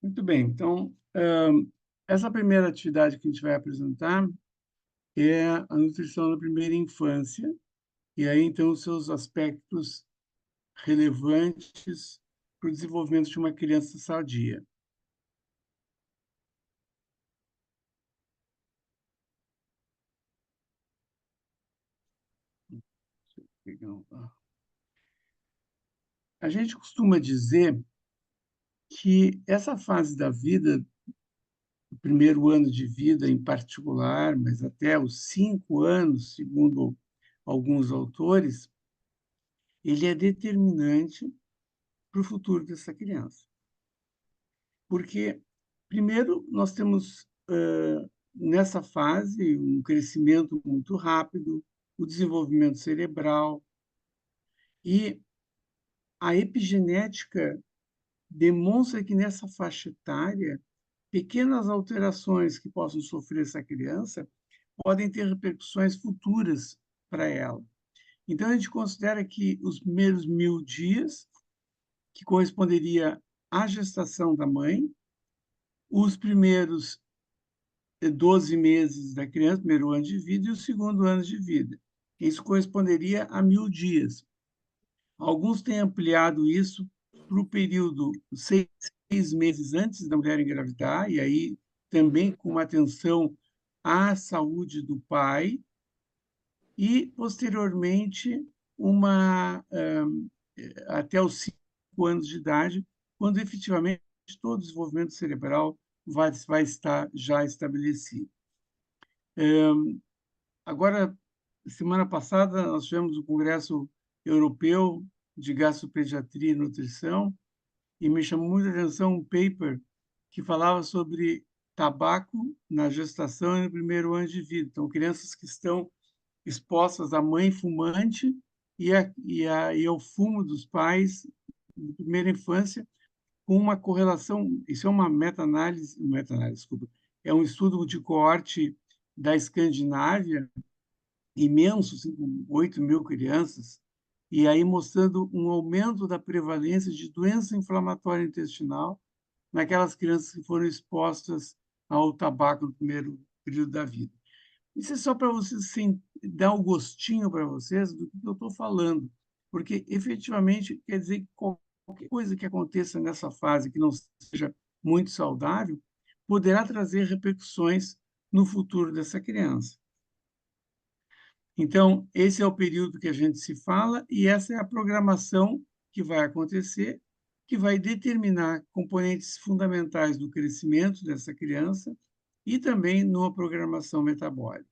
Muito bem. Então, essa primeira atividade que a gente vai apresentar é a nutrição na primeira infância, e aí, então, os seus aspectos relevantes para o desenvolvimento de uma criança sadia. A gente costuma dizer que essa fase da vida, o primeiro ano de vida em particular, mas até os 5 anos, segundo alguns autores, ele é determinante para o futuro dessa criança. Porque, primeiro, nós temos, nessa fase, um crescimento muito rápido, o desenvolvimento cerebral, e a epigenética demonstra que, nessa faixa etária, pequenas alterações que possam sofrer essa criança podem ter repercussões futuras para ela. Então, a gente considera que os primeiros 1.000 dias, que corresponderia à gestação da mãe, os primeiros 12 meses da criança, primeiro ano de vida, e o segundo ano de vida. Isso corresponderia a 1.000 dias. Alguns têm ampliado isso para o período 6 meses antes da mulher engravidar, e aí também com atenção à saúde do pai, e, posteriormente, até os 5 anos de idade, quando efetivamente todo o desenvolvimento cerebral vai estar já estabelecido. Agora, semana passada, nós tivemos o Congresso Europeu de Gastropediatria e Nutrição, e me chamou muita atenção um paper que falava sobre tabaco na gestação e no primeiro ano de vida. Então, crianças que estão expostas à mãe fumante e ao fumo dos pais na primeira infância, com uma correlação. Isso é uma meta-análise, desculpa, é um estudo de coorte da Escandinávia, imenso, assim, com 8.000 crianças, e aí mostrando um aumento da prevalência de doença inflamatória intestinal naquelas crianças que foram expostas ao tabaco no primeiro período da vida. Isso é só para vocês dar um gostinho para vocês do que eu estou falando, porque efetivamente quer dizer que qualquer coisa que aconteça nessa fase que não seja muito saudável poderá trazer repercussões no futuro dessa criança. Então, esse é o período que a gente se fala e essa é a programação que vai acontecer, que vai determinar componentes fundamentais do crescimento dessa criança e também numa programação metabólica.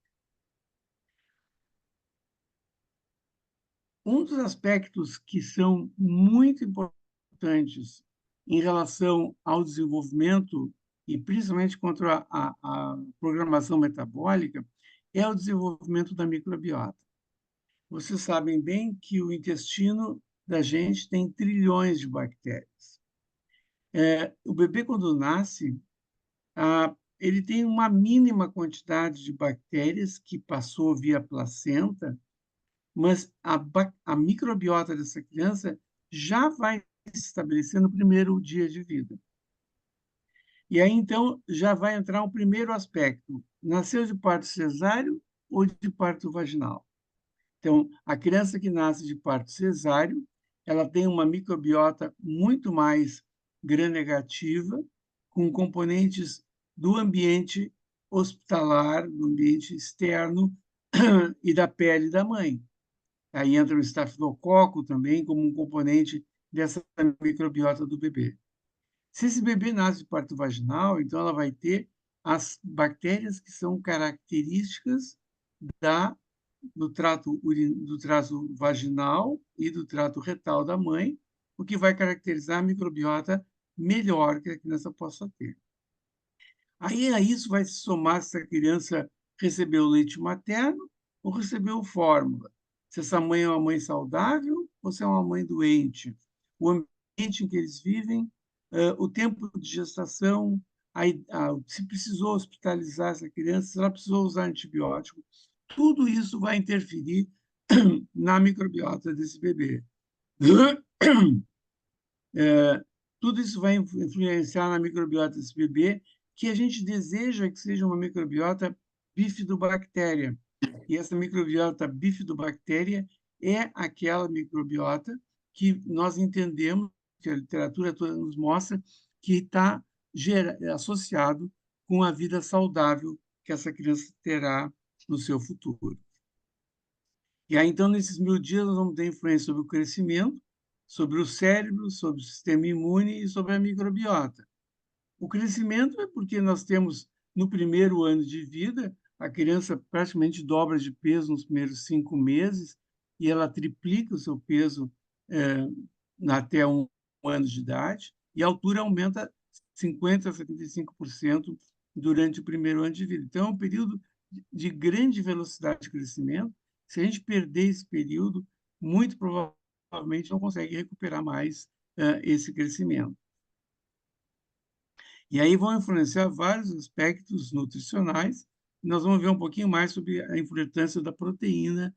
Um dos aspectos que são muito importantes em relação ao desenvolvimento, e principalmente contra a programação metabólica, é o desenvolvimento da microbiota. Vocês sabem bem que o intestino da gente tem trilhões de bactérias. O bebê, quando nasce, ele tem uma mínima quantidade de bactérias que passou via placenta, mas a microbiota dessa criança já vai se estabelecer no primeiro dia de vida. E aí, então, já vai entrar um primeiro aspecto. Nasceu de parto cesáreo ou de parto vaginal? Então, a criança que nasce de parto cesáreo, ela tem uma microbiota muito mais gram-negativa, com componentes do ambiente hospitalar, do ambiente externo e da pele da mãe. Aí entra o estafilococo também como um componente dessa microbiota do bebê. Se esse bebê nasce de parto vaginal, então ela vai ter as bactérias que são características do trato vaginal e do trato retal da mãe, o que vai caracterizar a microbiota melhor que a criança possa ter. Aí a isso vai se somar se a criança recebeu leite materno ou recebeu fórmula. Se essa mãe é uma mãe saudável ou se é uma mãe doente. O ambiente em que eles vivem, o tempo de gestação, se precisou hospitalizar essa criança, se ela precisou usar antibiótico. Tudo isso vai interferir na microbiota desse bebê. tudo isso vai influenciar na microbiota desse bebê, que a gente deseja que seja uma microbiota bifidobactéria. E essa microbiota bifidobactéria é aquela microbiota que nós entendemos, que a literatura toda nos mostra, que está associado com a vida saudável que essa criança terá no seu futuro. E aí, então, nesses 1.000 dias, nós vamos ter influência sobre o crescimento, sobre o cérebro, sobre o sistema imune e sobre a microbiota. O crescimento é porque nós temos, no primeiro ano de vida, a criança praticamente dobra de peso nos primeiros 5 meses e ela triplica o seu peso até um ano de idade, e a altura aumenta 50% a 75% durante o primeiro ano de vida. Então, é um período de grande velocidade de crescimento. Se a gente perder esse período, muito provavelmente não consegue recuperar mais esse crescimento. E aí vão influenciar vários aspectos nutricionais. Nós vamos ver um pouquinho mais sobre a importância da proteína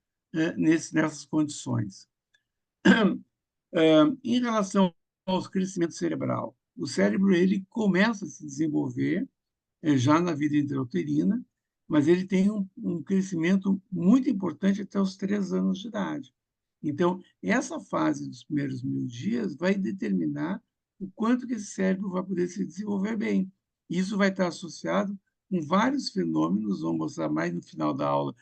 nessas condições. Em relação ao crescimento cerebral, o cérebro ele começa a se desenvolver já na vida intrauterina, mas ele tem um crescimento muito importante até os 3 anos de idade. Então, essa fase dos primeiros 1.000 dias vai determinar o quanto que esse cérebro vai poder se desenvolver bem. Isso vai estar associado com vários fenômenos, vamos mostrar mais no final da aula,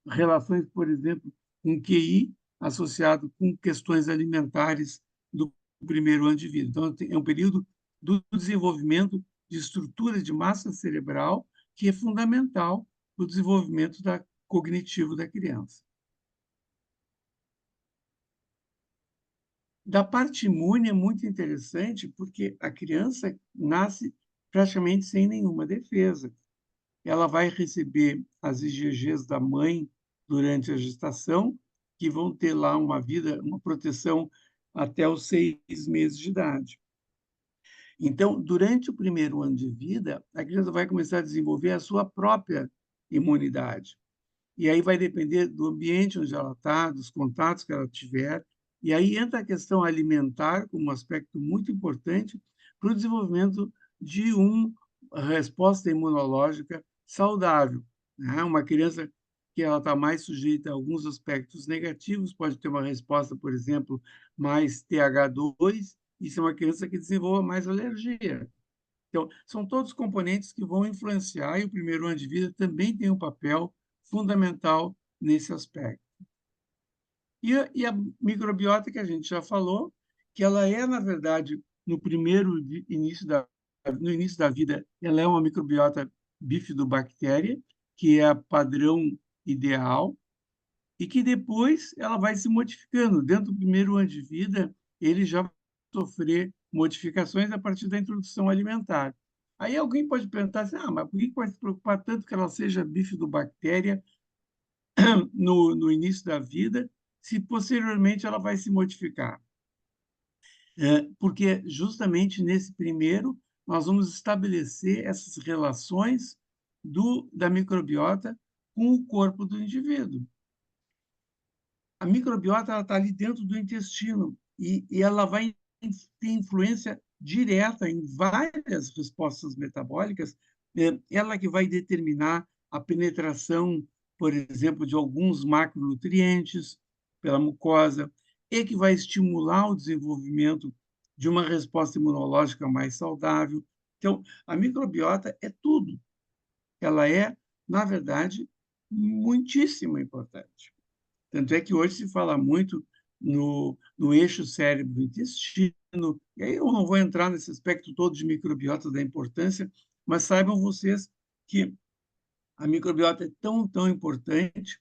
relações, por exemplo, com QI associado com questões alimentares do primeiro ano de vida. Então, é um período do desenvolvimento de estrutura de massa cerebral que é fundamental para o desenvolvimento cognitivo da criança. Da parte imune é muito interessante porque a criança nasce praticamente sem nenhuma defesa. Ela vai receber as IgGs da mãe durante a gestação, que vão ter lá uma vida, uma proteção até os 6 meses de idade. Então, durante o primeiro ano de vida, a criança vai começar a desenvolver a sua própria imunidade. E aí vai depender do ambiente onde ela está, dos contatos que ela tiver. E aí entra a questão alimentar como um aspecto muito importante para o desenvolvimento de uma resposta imunológica saudável, né? Uma criança que ela está mais sujeita a alguns aspectos negativos, pode ter uma resposta, por exemplo, mais TH2, e ser uma criança que desenvolva mais alergia. Então, são todos componentes que vão influenciar, e o primeiro ano de vida também tem um papel fundamental nesse aspecto. E a microbiota, que a gente já falou, que ela é, na verdade, no início da vida, ela é uma microbiota bifidobactéria, que é a padrão ideal, e que depois ela vai se modificando. Dentro do primeiro ano de vida, ele já vai sofrer modificações a partir da introdução alimentar. Aí alguém pode perguntar assim, mas por que vai se preocupar tanto que ela seja bifidobactéria no início da vida, se posteriormente ela vai se modificar? Porque justamente nesse primeiro, nós vamos estabelecer essas relações da microbiota com o corpo do indivíduo. A microbiota está ali dentro do intestino e ela vai ter influência direta em várias respostas metabólicas, ela que vai determinar a penetração, por exemplo, de alguns macronutrientes pela mucosa, e que vai estimular o desenvolvimento de uma resposta imunológica mais saudável. Então, a microbiota é tudo. Ela é, na verdade, muitíssimo importante. Tanto é que hoje se fala muito no eixo cérebro-intestino, e aí eu não vou entrar nesse aspecto todo de microbiota da importância, mas saibam vocês que a microbiota é tão, tão importante,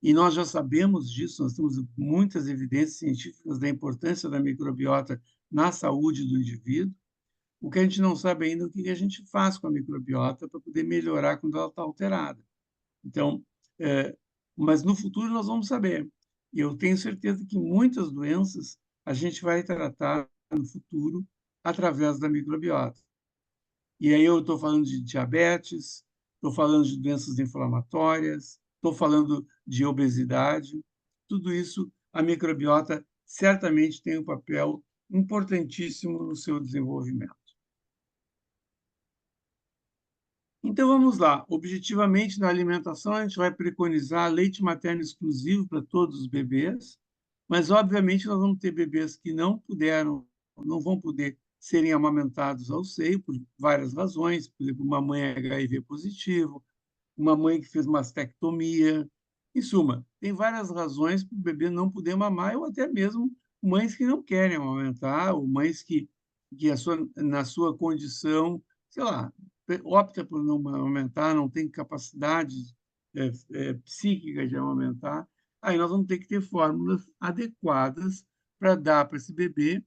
e nós já sabemos disso, nós temos muitas evidências científicas da importância da microbiota na saúde do indivíduo. O que a gente não sabe ainda é o que a gente faz com a microbiota para poder melhorar quando ela está alterada. Então, mas no futuro nós vamos saber. E eu tenho certeza que muitas doenças a gente vai tratar no futuro através da microbiota. E aí eu estou falando de diabetes, estou falando de doenças inflamatórias, estou falando de obesidade. Tudo isso, a microbiota certamente tem um papel importantíssimo no seu desenvolvimento. Então, vamos lá. Objetivamente, na alimentação, a gente vai preconizar leite materno exclusivo para todos os bebês, mas, obviamente, nós vamos ter bebês que não vão poder serem amamentados ao seio por várias razões, por exemplo, uma mãe HIV positivo, uma mãe que fez mastectomia. Em suma, tem várias razões para o bebê não poder mamar, ou até mesmo mães que não querem amamentar, ou mães que na sua condição, sei lá, opta por não amamentar, não tem capacidade psíquica de amamentar. Aí nós vamos ter que ter fórmulas adequadas para dar para esse bebê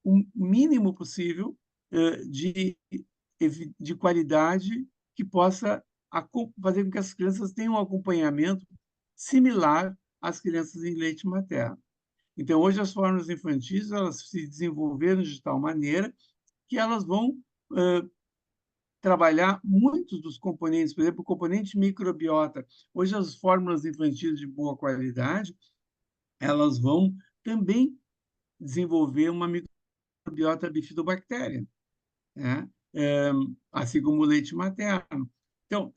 o mínimo possível de qualidade que possa fazer com que as crianças tenham um acompanhamento similar às crianças em leite materno. Então, hoje, as fórmulas infantis elas se desenvolveram de tal maneira que elas vão trabalhar muitos dos componentes, por exemplo, o componente microbiota. Hoje, as fórmulas infantis de boa qualidade, elas vão também desenvolver uma microbiota bifidobactéria, né? Assim como o leite materno. Então,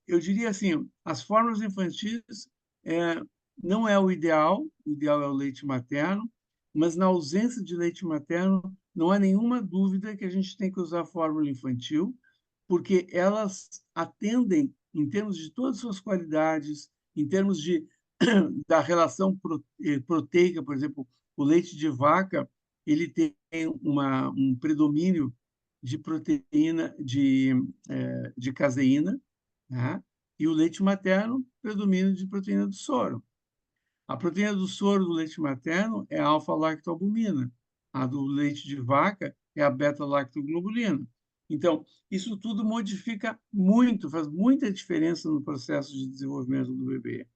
eu diria assim, as fórmulas infantis é, não é o ideal é o leite materno, mas na ausência de leite materno, não há nenhuma dúvida que a gente tem que usar a fórmula infantil, porque elas atendem, em termos de todas as suas qualidades, em termos da relação proteica, por exemplo, o leite de vaca, ele tem um predomínio de proteína, de caseína, né? E o leite materno, predomínio de proteína do soro. A proteína do soro do leite materno é a alfa-lactoalbumina. A do leite de vaca é a beta-lactoglobulina. Então, isso tudo modifica muito, faz muita diferença no processo de desenvolvimento do bebê.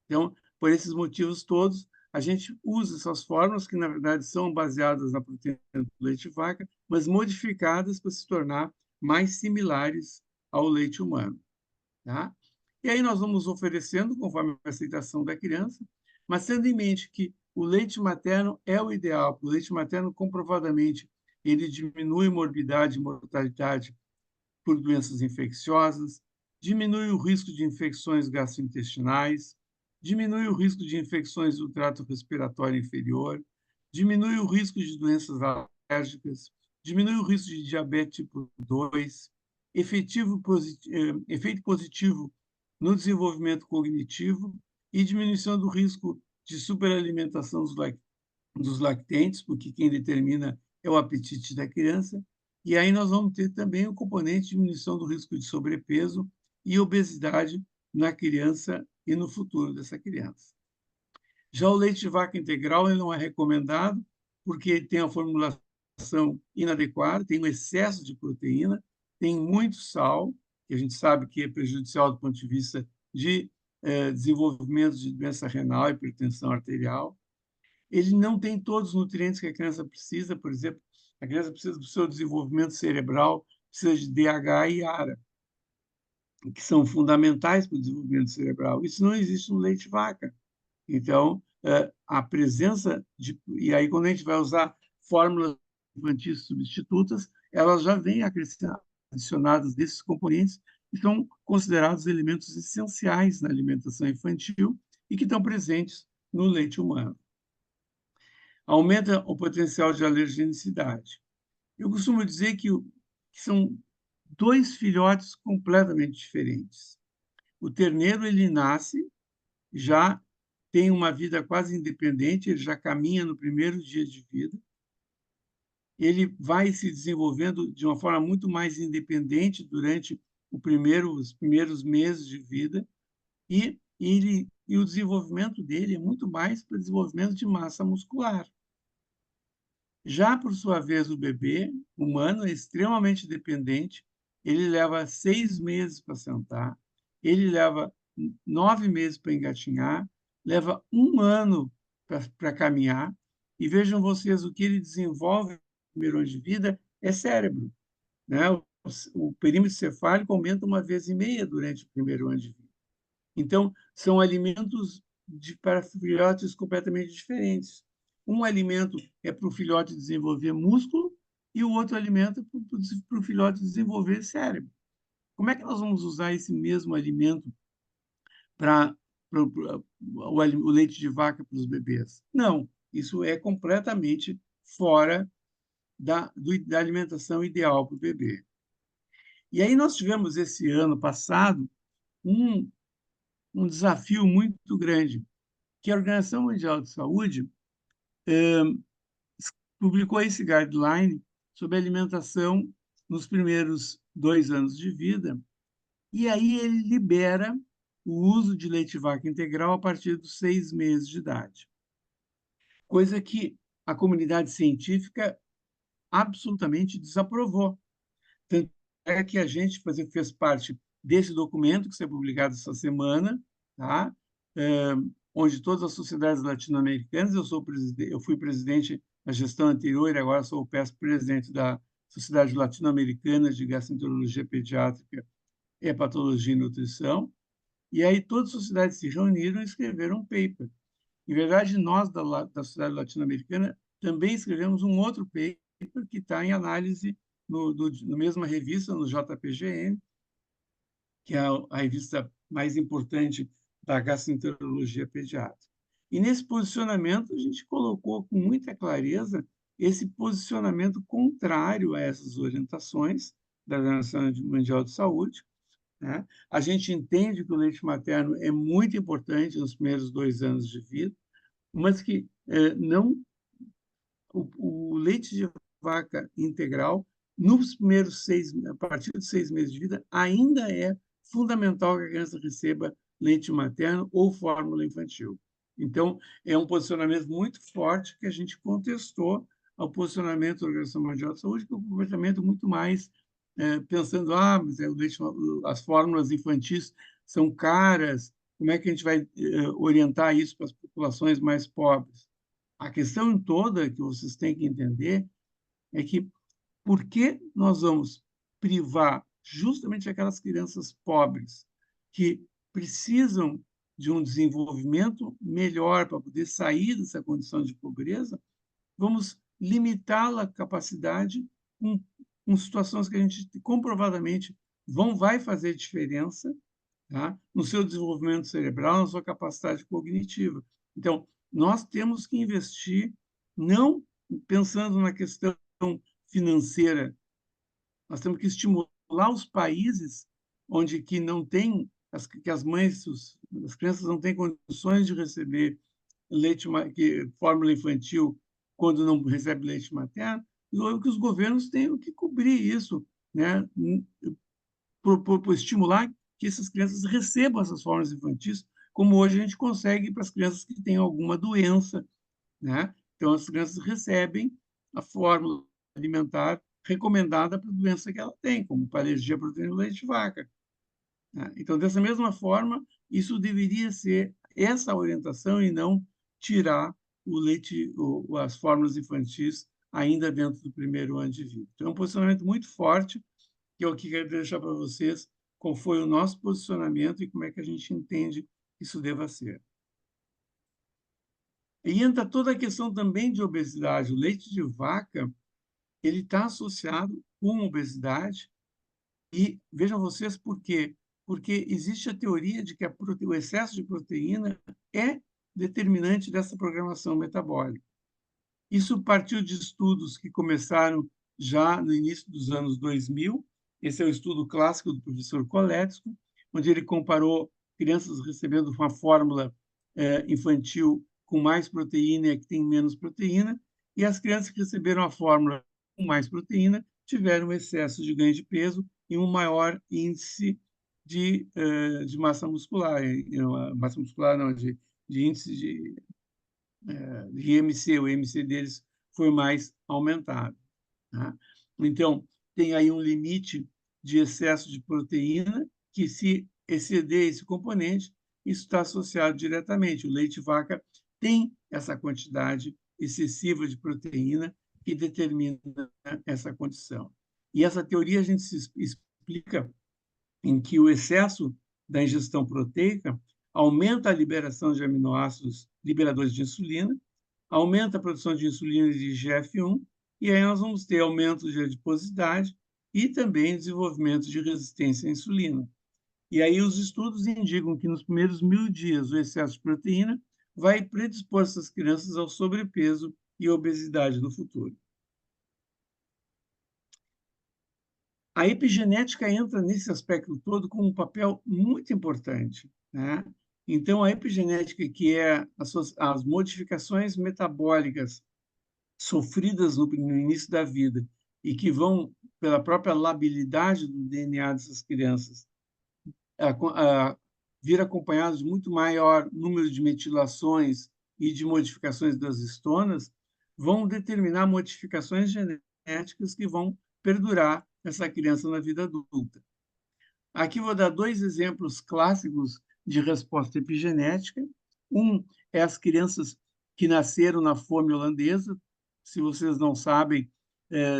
Então, por esses motivos todos, a gente usa essas fórmulas que, na verdade, são baseadas na proteína do leite de vaca, mas modificadas para se tornar mais similares ao leite humano. Tá? E aí nós vamos oferecendo, conforme a aceitação da criança, mas tendo em mente que o leite materno é o ideal. O leite materno, comprovadamente, ele diminui morbidade e mortalidade por doenças infecciosas, diminui o risco de infecções gastrointestinais, diminui o risco de infecções do trato respiratório inferior, diminui o risco de doenças alérgicas, diminui o risco de diabetes tipo 2, efeito positivo no desenvolvimento cognitivo e diminuição do risco de superalimentação dos lactentes, porque quem determina é o apetite da criança, e aí nós vamos ter também o componente de diminuição do risco de sobrepeso e obesidade na criança e no futuro dessa criança. Já o leite de vaca integral ele não é recomendado, porque tem a formulação inadequada, tem um excesso de proteína, tem muito sal, que a gente sabe que é prejudicial do ponto de vista de desenvolvimento de doença renal e hipertensão arterial. Ele não tem todos os nutrientes que a criança precisa, por exemplo, a criança precisa do seu desenvolvimento cerebral, precisa de DH e ARA, que são fundamentais para o desenvolvimento cerebral. Isso não existe no leite de vaca. Então, a presença de... E aí, quando a gente vai usar fórmulas infantis substitutas, elas já vêm adicionadas desses componentes que são considerados elementos essenciais na alimentação infantil e que estão presentes no leite humano. Aumenta o potencial de alergenicidade. Eu costumo dizer que são dois filhotes completamente diferentes. O terneiro, ele nasce, já tem uma vida quase independente, ele já caminha no primeiro dia de vida, ele vai se desenvolvendo de uma forma muito mais independente durante os primeiros meses de vida, e o desenvolvimento dele é muito mais para desenvolvimento de massa muscular. Já, por sua vez, o bebê humano é extremamente dependente, ele leva 6 meses para sentar, ele leva 9 meses para engatinhar, leva 1 ano para caminhar, e vejam vocês, o que ele desenvolve no primeiro ano de vida é cérebro, né? O perímetro cefálico aumenta 1,5 vezes durante o primeiro ano de vida. Então, são alimentos para filhotes completamente diferentes. um alimento é para o filhote desenvolver músculo e o outro alimento é para o filhote desenvolver cérebro. Como é que nós vamos usar esse mesmo alimento para o leite de vaca para os bebês? Não, isso é completamente fora da alimentação ideal para o bebê. E aí nós tivemos esse ano passado um, um desafio muito grande, que a Organização Mundial de Saúde publicou esse guideline sobre alimentação nos primeiros 2 anos de vida, e aí ele libera o uso de leite de vaca integral a partir dos 6 meses de idade, coisa que a comunidade científica absolutamente desaprovou. Tanto é que a gente, por exemplo, fez parte desse documento que foi publicado essa semana, tá? Onde todas as sociedades latino-americanas, eu fui presidente na gestão anterior e agora sou o presidente da Sociedade Latino-Americana de Gastroenterologia Pediátrica, Hepatologia e Nutrição, e aí todas as sociedades se reuniram e escreveram um paper. Em verdade, nós da Sociedade Latino-Americana também escrevemos um outro paper que está em análise na mesma revista, no JPGN, que é a revista mais importante da gastroenterologia pediátrica. E nesse posicionamento, a gente colocou com muita clareza esse posicionamento contrário a essas orientações da Organização Mundial de Saúde, né? A gente entende que o leite materno é muito importante nos primeiros 2 anos de vida, mas que não o leite de vaca integral, nos primeiros a partir de 6 meses de vida, ainda é fundamental que a criança receba leite materno ou fórmula infantil. Então, é um posicionamento muito forte que a gente contestou ao posicionamento da Organização Mundial de Saúde, que é um comportamento muito mais pensando, mas o leite, as fórmulas infantis são caras, como é que a gente vai orientar isso para as populações mais pobres? A questão toda que vocês têm que entender é que por que nós vamos privar justamente aquelas crianças pobres que precisam de um desenvolvimento melhor para poder sair dessa condição de pobreza, vamos limitá-la a capacidade com situações que a gente comprovadamente vai fazer diferença, tá? No seu desenvolvimento cerebral, na sua capacidade cognitiva. Então, nós temos que investir não pensando na questão financeira, nós temos que estimular os países onde que não tem que as mães, as crianças não têm condições de receber fórmula infantil quando não recebe leite materno, que os governos tenham que cobrir isso, né? Por estimular que essas crianças recebam essas fórmulas infantis, como hoje a gente consegue para as crianças que têm alguma doença, né? Então, as crianças recebem a fórmula alimentar recomendada para a doença que ela tem, como para alergia à proteína do leite de vaca, né? Então, dessa mesma forma, isso deveria ser essa orientação e não tirar o leite, as fórmulas infantis ainda dentro do primeiro ano de vida. Então, é um posicionamento muito forte que eu quero deixar para vocês qual foi o nosso posicionamento e como é que a gente entende que isso deva ser. E entra toda a questão também de obesidade. O leite de vaca ele está associado com obesidade e vejam vocês por quê. Porque existe a teoria de que o excesso de proteína é determinante dessa programação metabólica. Isso partiu de estudos que começaram já no início dos anos 2000. Esse é o estudo clássico do professor Koletzko, onde ele comparou crianças recebendo uma fórmula infantil com mais proteína e a que tem menos proteína, e as crianças que receberam a fórmula com mais proteína tiveram excesso de ganho de peso e um maior índice de massa muscular, massa muscular não, de índice de IMC, o IMC deles foi mais aumentado, tá? Então, tem aí um limite de excesso de proteína, que se exceder esse componente, isso está associado diretamente. O leite de vaca tem essa quantidade excessiva de proteína que determina essa condição. E essa teoria a gente se explica em que o excesso da ingestão proteica aumenta a liberação de aminoácidos liberadores de insulina, aumenta a produção de insulina e de IGF-1, e aí nós vamos ter aumento de adiposidade e também desenvolvimento de resistência à insulina. E aí os estudos indicam que nos primeiros 1.000 dias o excesso de proteína vai predispor essas crianças ao sobrepeso e obesidade no futuro. A epigenética entra nesse aspecto todo com um papel muito importante, né? Então, a epigenética, que é as modificações metabólicas sofridas no início da vida e que vão, pela própria labilidade do DNA dessas crianças, vir acompanhados de muito maior número de metilações e de modificações das histonas, vão determinar modificações genéticas que vão perdurar essa criança na vida adulta. Aqui vou dar dois exemplos clássicos de resposta epigenética. Um é as crianças que nasceram na fome holandesa. Se vocês não sabem,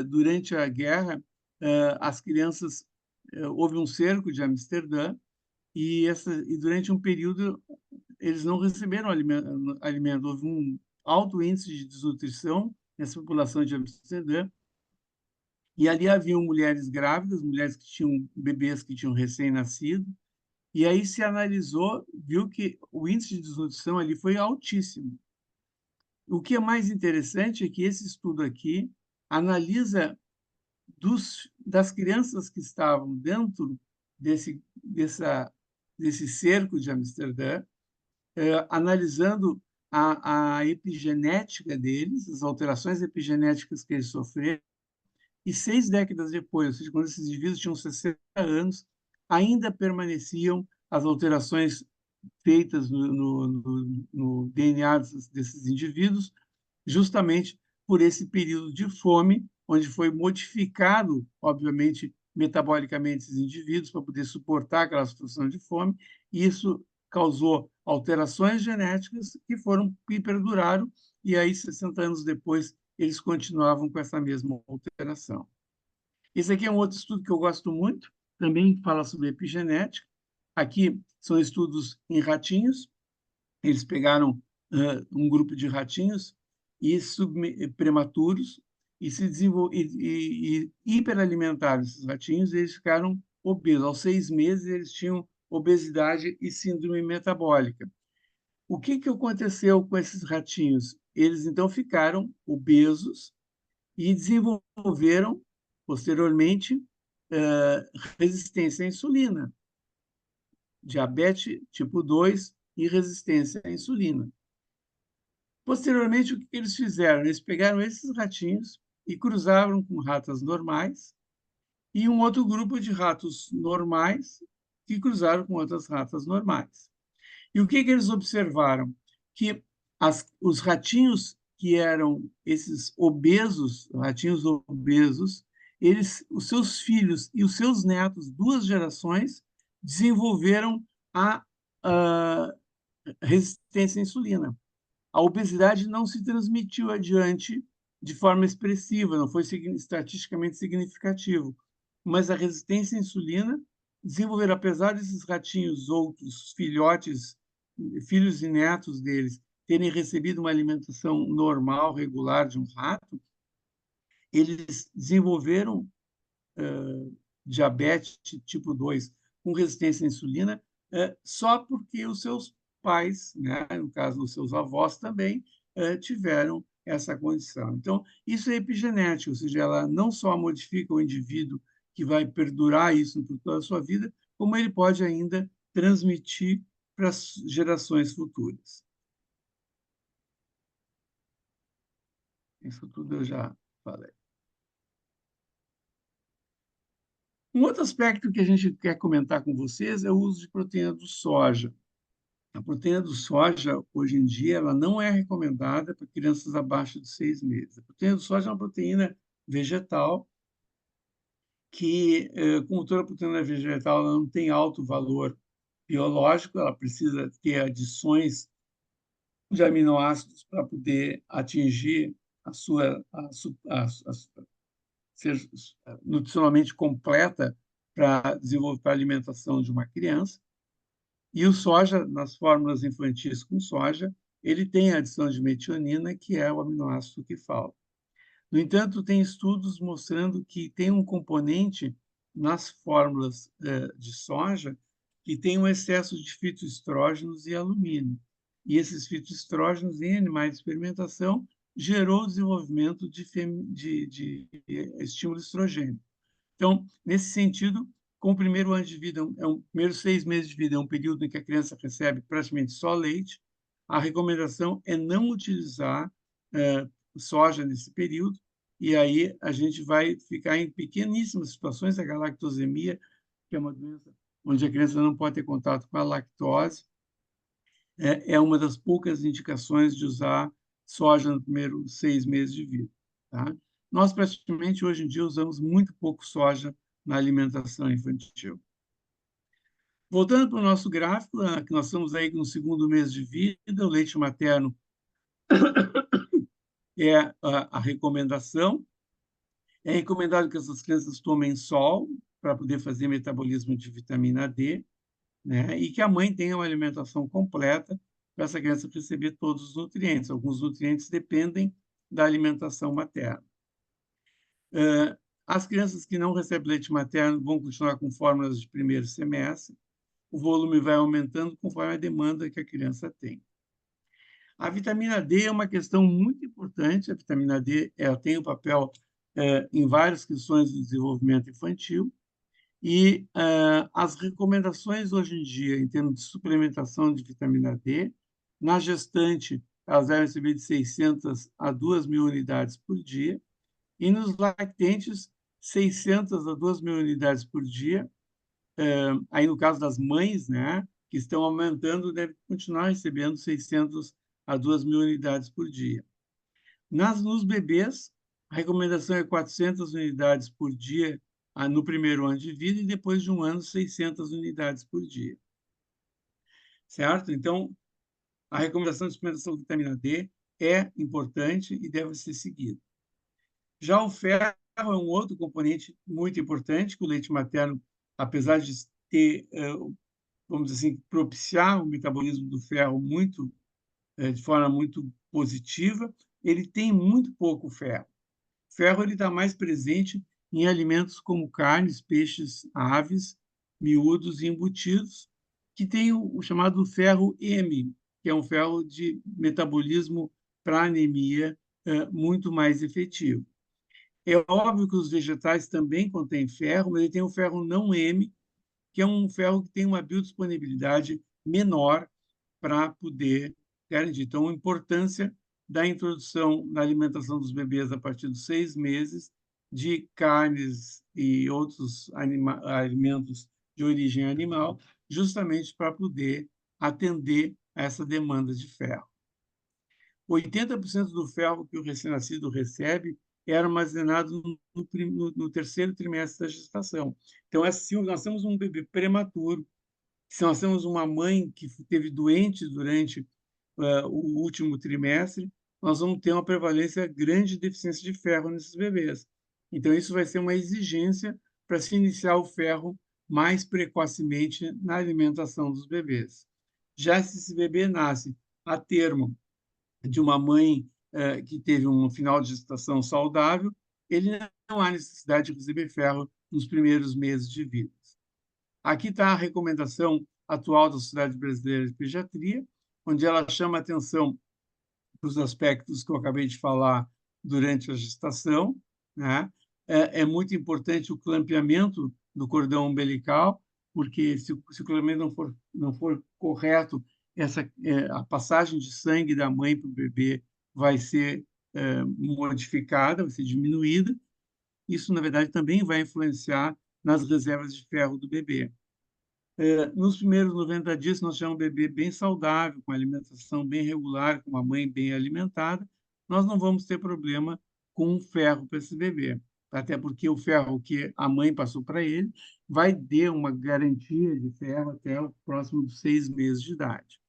durante a guerra, as crianças, houve um cerco de Amsterdã, e durante um período eles não receberam alimento. Houve um alto índice de desnutrição nessa população de Amsterdã, e ali haviam mulheres grávidas, mulheres que tinham bebês que tinham recém-nascido, e aí se analisou, viu que o índice de desnutrição ali foi altíssimo. O que é mais interessante é que esse estudo aqui analisa das crianças que estavam dentro desse cerco de Amsterdã, analisando a epigenética deles, as alterações epigenéticas que eles sofreram, e 6 décadas depois, ou seja, quando esses indivíduos tinham 60 anos, ainda permaneciam as alterações feitas no DNA desses indivíduos, justamente por esse período de fome, onde foi modificado, obviamente, metabolicamente esses indivíduos para poder suportar aquela situação de fome, e isso causou alterações genéticas que perduraram, e aí, 60 anos depois, eles continuavam com essa mesma alteração. Esse aqui é um outro estudo que eu gosto muito, também fala sobre epigenética. Aqui são estudos em ratinhos. Eles pegaram um grupo de ratinhos prematuros e hiperalimentaram esses ratinhos, e eles ficaram obesos. Aos 6 meses, eles tinham obesidade e síndrome metabólica. O que aconteceu com esses ratinhos? Eles, então, ficaram obesos e desenvolveram, posteriormente, resistência à insulina, diabetes tipo 2 e resistência à insulina. Posteriormente, o que eles fizeram? Eles pegaram esses ratinhos e cruzaram com ratas normais e um outro grupo de ratos normais que cruzaram com outras ratas normais. E o que eles observaram? Que os ratinhos que eram esses obesos, ratinhos obesos, os seus filhos e os seus netos, 2 gerações, desenvolveram a resistência à insulina. A obesidade não se transmitiu adiante de forma expressiva, não foi estatisticamente significativo, mas a resistência à insulina desenvolveram, apesar desses ratinhos outros, filhos e netos deles, terem recebido uma alimentação normal, regular de um rato, eles desenvolveram diabetes tipo 2 com resistência à insulina só porque os seus pais, né, no caso, os seus avós também, tiveram essa condição. Então, isso é epigenética, ou seja, ela não só modifica o indivíduo que vai perdurar isso por toda a sua vida, como ele pode ainda transmitir para as gerações futuras. Isso tudo eu já falei. Um outro aspecto que a gente quer comentar com vocês é o uso de proteína do soja. A proteína do soja, hoje em dia, ela não é recomendada para crianças abaixo de 6 meses. A proteína do soja é uma proteína vegetal que, como toda proteína vegetal, ela não tem alto valor biológico, ela precisa ter adições de aminoácidos para poder atingir ser nutricionalmente completa para desenvolver a alimentação de uma criança. E o soja, nas fórmulas infantis com soja, ele tem a adição de metionina, que é o aminoácido que falta. No entanto, tem estudos mostrando que tem um componente nas fórmulas de soja que tem um excesso de fitoestrógenos e alumínio. E esses fitoestrógenos, em animais de experimentação, gerou o desenvolvimento de estímulo estrogênico. Então, nesse sentido, com o primeiro ano de vida, primeiros 6 meses de vida é um período em que a criança recebe praticamente só leite, a recomendação é não utilizar soja nesse período, e aí a gente vai ficar em pequeníssimas situações, a galactosemia, que é uma doença onde a criança não pode ter contato com a lactose, é uma das poucas indicações de usar soja nos primeiros 6 meses de vida. Tá? Nós, praticamente, hoje em dia, usamos muito pouco soja na alimentação infantil. Voltando para o nosso gráfico, que nós estamos aí no segundo mês de vida, o leite materno é a recomendação. É recomendado que essas crianças tomem sol para poder fazer metabolismo de vitamina D, né? E que a mãe tenha uma alimentação completa para essa criança receber todos os nutrientes. Alguns nutrientes dependem da alimentação materna. As crianças que não recebem leite materno vão continuar com fórmulas de primeiro semestre. O volume vai aumentando conforme a demanda que a criança tem. A vitamina D é uma questão muito importante. A vitamina D ela tem um papel em várias questões do desenvolvimento infantil. E as recomendações hoje em dia, em termos de suplementação de vitamina D, na gestante, elas devem receber de 600 a 2.000 unidades por dia, e nos lactentes, 600 a 2.000 unidades por dia. Aí, no caso das mães, né, que estão aumentando, devem continuar recebendo 600 a 2.000 unidades por dia. Nos bebês, a recomendação é 400 unidades por dia no primeiro ano de vida e depois de um ano, 600 unidades por dia. Certo? Então, a recomendação de suplementação de vitamina D é importante e deve ser seguida. Já o ferro é um outro componente muito importante, que o leite materno, apesar de ter, vamos dizer assim, propiciar o metabolismo do ferro de forma muito positiva, ele tem muito pouco ferro. O ferro está mais presente em alimentos como carnes, peixes, aves, miúdos e embutidos, que tem o chamado ferro M, que é um ferro de metabolismo para anemia muito mais efetivo. É óbvio que os vegetais também contêm ferro, mas ele tem o ferro não M, que é um ferro que tem uma biodisponibilidade menor para poder garantir. Então, a importância da introdução na alimentação dos bebês a partir dos 6 meses de carnes e outros alimentos de origem animal, justamente para poder atender a essa demanda de ferro. 80% do ferro que o recém-nascido recebe é armazenado no terceiro trimestre da gestação. Então, se nós temos um bebê prematuro, se nós temos uma mãe que esteve doente durante o último trimestre, nós vamos ter uma prevalência grande de deficiência de ferro nesses bebês. Então, isso vai ser uma exigência para se iniciar o ferro mais precocemente na alimentação dos bebês. Já se esse bebê nasce a termo de uma mãe que teve um final de gestação saudável, ele não há necessidade de receber ferro nos primeiros meses de vida. Aqui está a recomendação atual da Sociedade Brasileira de Pediatria, onde ela chama atenção para os aspectos que eu acabei de falar durante a gestação, né? É muito importante o clampeamento do cordão umbilical, porque se o clampeamento não for correto, a passagem de sangue da mãe para o bebê vai ser modificada, vai ser diminuída. Isso, na verdade, também vai influenciar nas reservas de ferro do bebê. Nos primeiros 90 dias, nós temos um bebê bem saudável, com alimentação bem regular, com uma mãe bem alimentada, nós não vamos ter problema com o ferro para esse bebê. Até porque o ferro que a mãe passou para ele vai ter uma garantia de ferro até o próximo dos 6 meses de idade.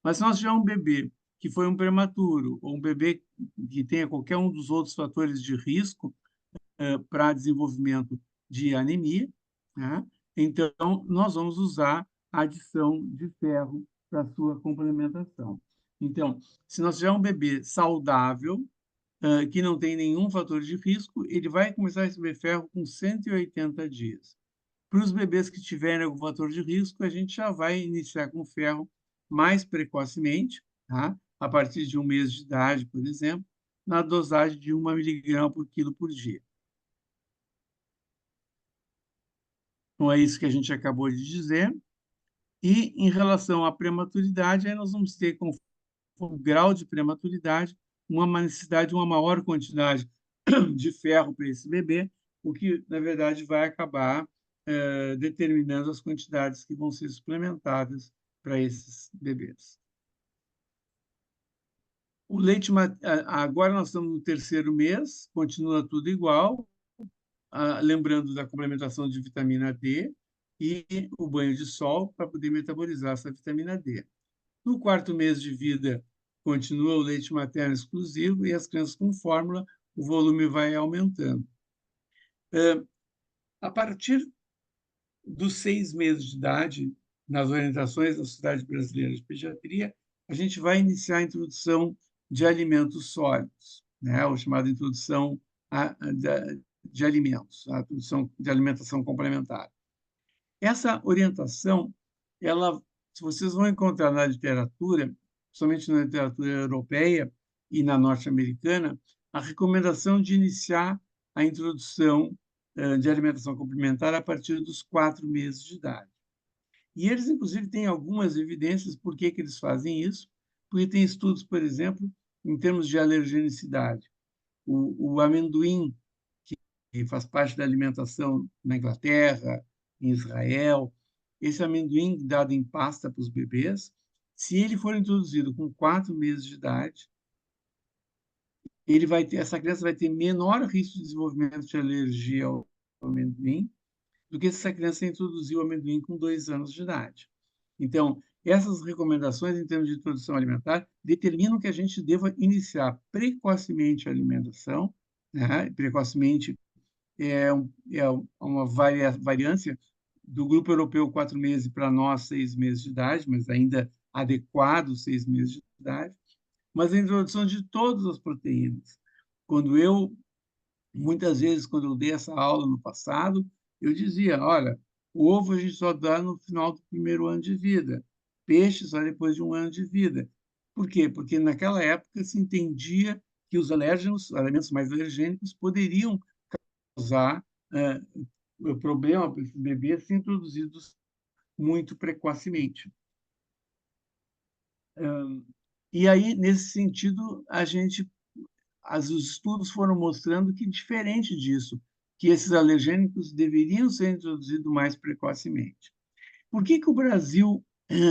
Mas se nós tivermos um bebê que foi um prematuro, ou um bebê que tenha qualquer um dos outros fatores de risco para desenvolvimento de anemia, né? Então, nós vamos usar a adição de ferro para sua complementação. Então, se nós tivermos um bebê saudável, que não tem nenhum fator de risco, ele vai começar a receber ferro com 180 dias. Para os bebês que tiverem algum fator de risco, a gente já vai iniciar com ferro mais precocemente, tá? A partir de 1 mês de idade, por exemplo, na dosagem de 1 miligrama por quilo por dia. Então, é isso que a gente acabou de dizer. E, em relação à prematuridade, aí nós vamos ter, conforme o grau de prematuridade, uma necessidade de uma maior quantidade de ferro para esse bebê, o que, na verdade, vai acabar determinando as quantidades que vão ser suplementadas para esses bebês. O leite, agora nós estamos no terceiro mês, continua tudo igual, lembrando da complementação de vitamina D e o banho de sol para poder metabolizar essa vitamina D. No quarto mês de vida, continua o leite materno exclusivo e as crianças com fórmula, o volume vai aumentando. A partir dos 6 meses de idade, nas orientações da Sociedade Brasileira de Pediatria, a gente vai iniciar a introdução de alimentos sólidos, né? A chamada introdução de alimentos, a introdução de alimentação complementar. Essa orientação, ela, se vocês vão encontrar na literatura, principalmente na literatura europeia e na norte-americana, a recomendação de iniciar a introdução de alimentação complementar a partir dos 4 meses de idade. E eles, inclusive, têm algumas evidências por que eles fazem isso, porque tem estudos, por exemplo, em termos de alergenicidade. O amendoim, que faz parte da alimentação na Inglaterra, em Israel, esse amendoim dado em pasta para os bebês, se ele for introduzido com 4 meses de idade, essa criança vai ter menor risco de desenvolvimento de alergia ao amendoim do que se essa criança introduziu o amendoim com 2 anos de idade. Então, essas recomendações em termos de introdução alimentar determinam que a gente deva iniciar precocemente a alimentação, né? Precocemente é uma variância do grupo europeu 4 meses para nós 6 meses de idade, mas ainda adequado 6 meses de idade, mas a introdução de todas as proteínas. Muitas vezes, quando eu dei essa aula no passado, eu dizia, olha, o ovo a gente só dá no final do primeiro ano de vida, peixe só depois de 1 ano de vida. Por quê? Porque naquela época se entendia que os alérgenos, alimentos mais alergênicos, poderiam causar o problema para esses bebês ser introduzidos muito precocemente. E aí, nesse sentido, os estudos foram mostrando que, diferente disso, que esses alergênicos deveriam ser introduzidos mais precocemente. Por que o Brasil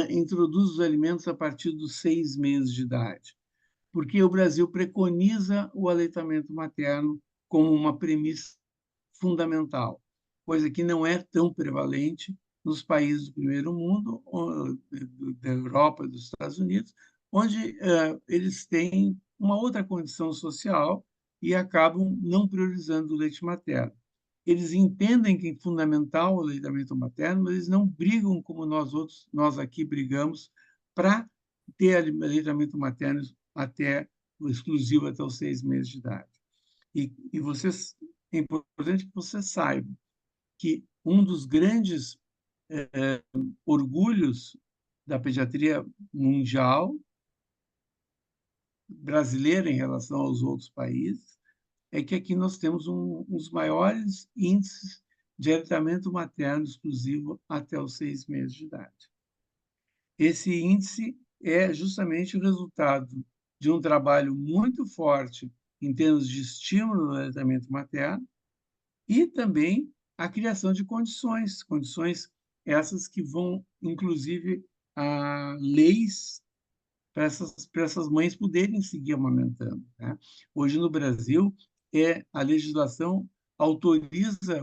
introduz os alimentos a partir dos 6 meses de idade? Porque o Brasil preconiza o aleitamento materno como uma premissa fundamental, coisa que não é tão prevalente nos países do primeiro mundo, da Europa, dos Estados Unidos, onde eles têm uma outra condição social e acabam não priorizando o leite materno. Eles entendem que é fundamental o aleitamento materno, mas eles não brigam como nós aqui brigamos para ter aleitamento materno o exclusivo até os 6 meses de idade. E vocês, é importante que você saiba que um dos grandes orgulhos da pediatria mundial, brasileira em relação aos outros países, é que aqui nós temos um dos maiores índices de aleitamento materno exclusivo até os 6 meses de idade. Esse índice é justamente o resultado de um trabalho muito forte em termos de estímulo no aleitamento materno e também a criação de condições essas que vão, inclusive, a leis para essas mães poderem seguir amamentando, né? Hoje, no Brasil, a legislação autoriza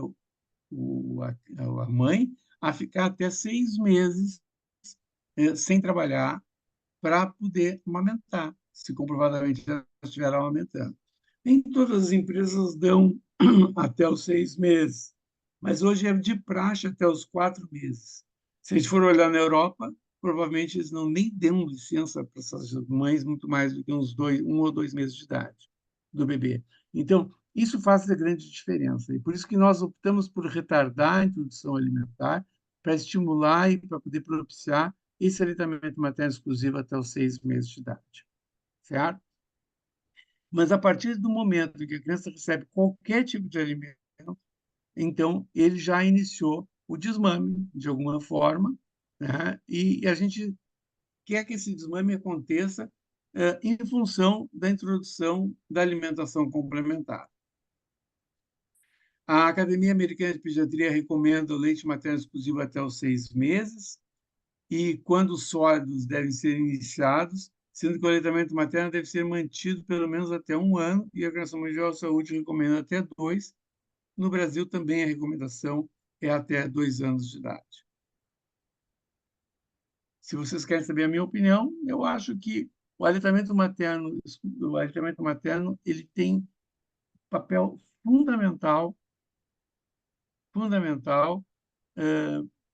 a mãe a ficar até 6 meses sem trabalhar para poder amamentar, se comprovadamente ela estiver amamentando. Nem todas as empresas dão até os 6 meses, mas hoje é de praxe até os 4 meses. Se a gente for olhar na Europa, provavelmente eles não nem dão licença para essas mães muito mais do que um ou 2 meses de idade do bebê. Então, isso faz a grande diferença. E por isso que nós optamos por retardar a introdução alimentar para estimular e para poder propiciar esse aleitamento materno exclusivo até os 6 meses de idade, certo? Mas a partir do momento em que a criança recebe qualquer tipo de alimento, então ele já iniciou o desmame, de alguma forma, né? E a gente quer que esse desmame aconteça em função da introdução da alimentação complementar. A Academia Americana de Pediatria recomenda o leite materno exclusivo até os 6 meses, e quando os sólidos devem ser iniciados, sendo que o aleitamento materno deve ser mantido pelo menos até 1 ano, e a Organização Mundial da Saúde recomenda até 2. No Brasil também a recomendação é até 2 anos de idade. Se vocês querem saber a minha opinião, eu acho que o aleitamento materno ele tem papel fundamental,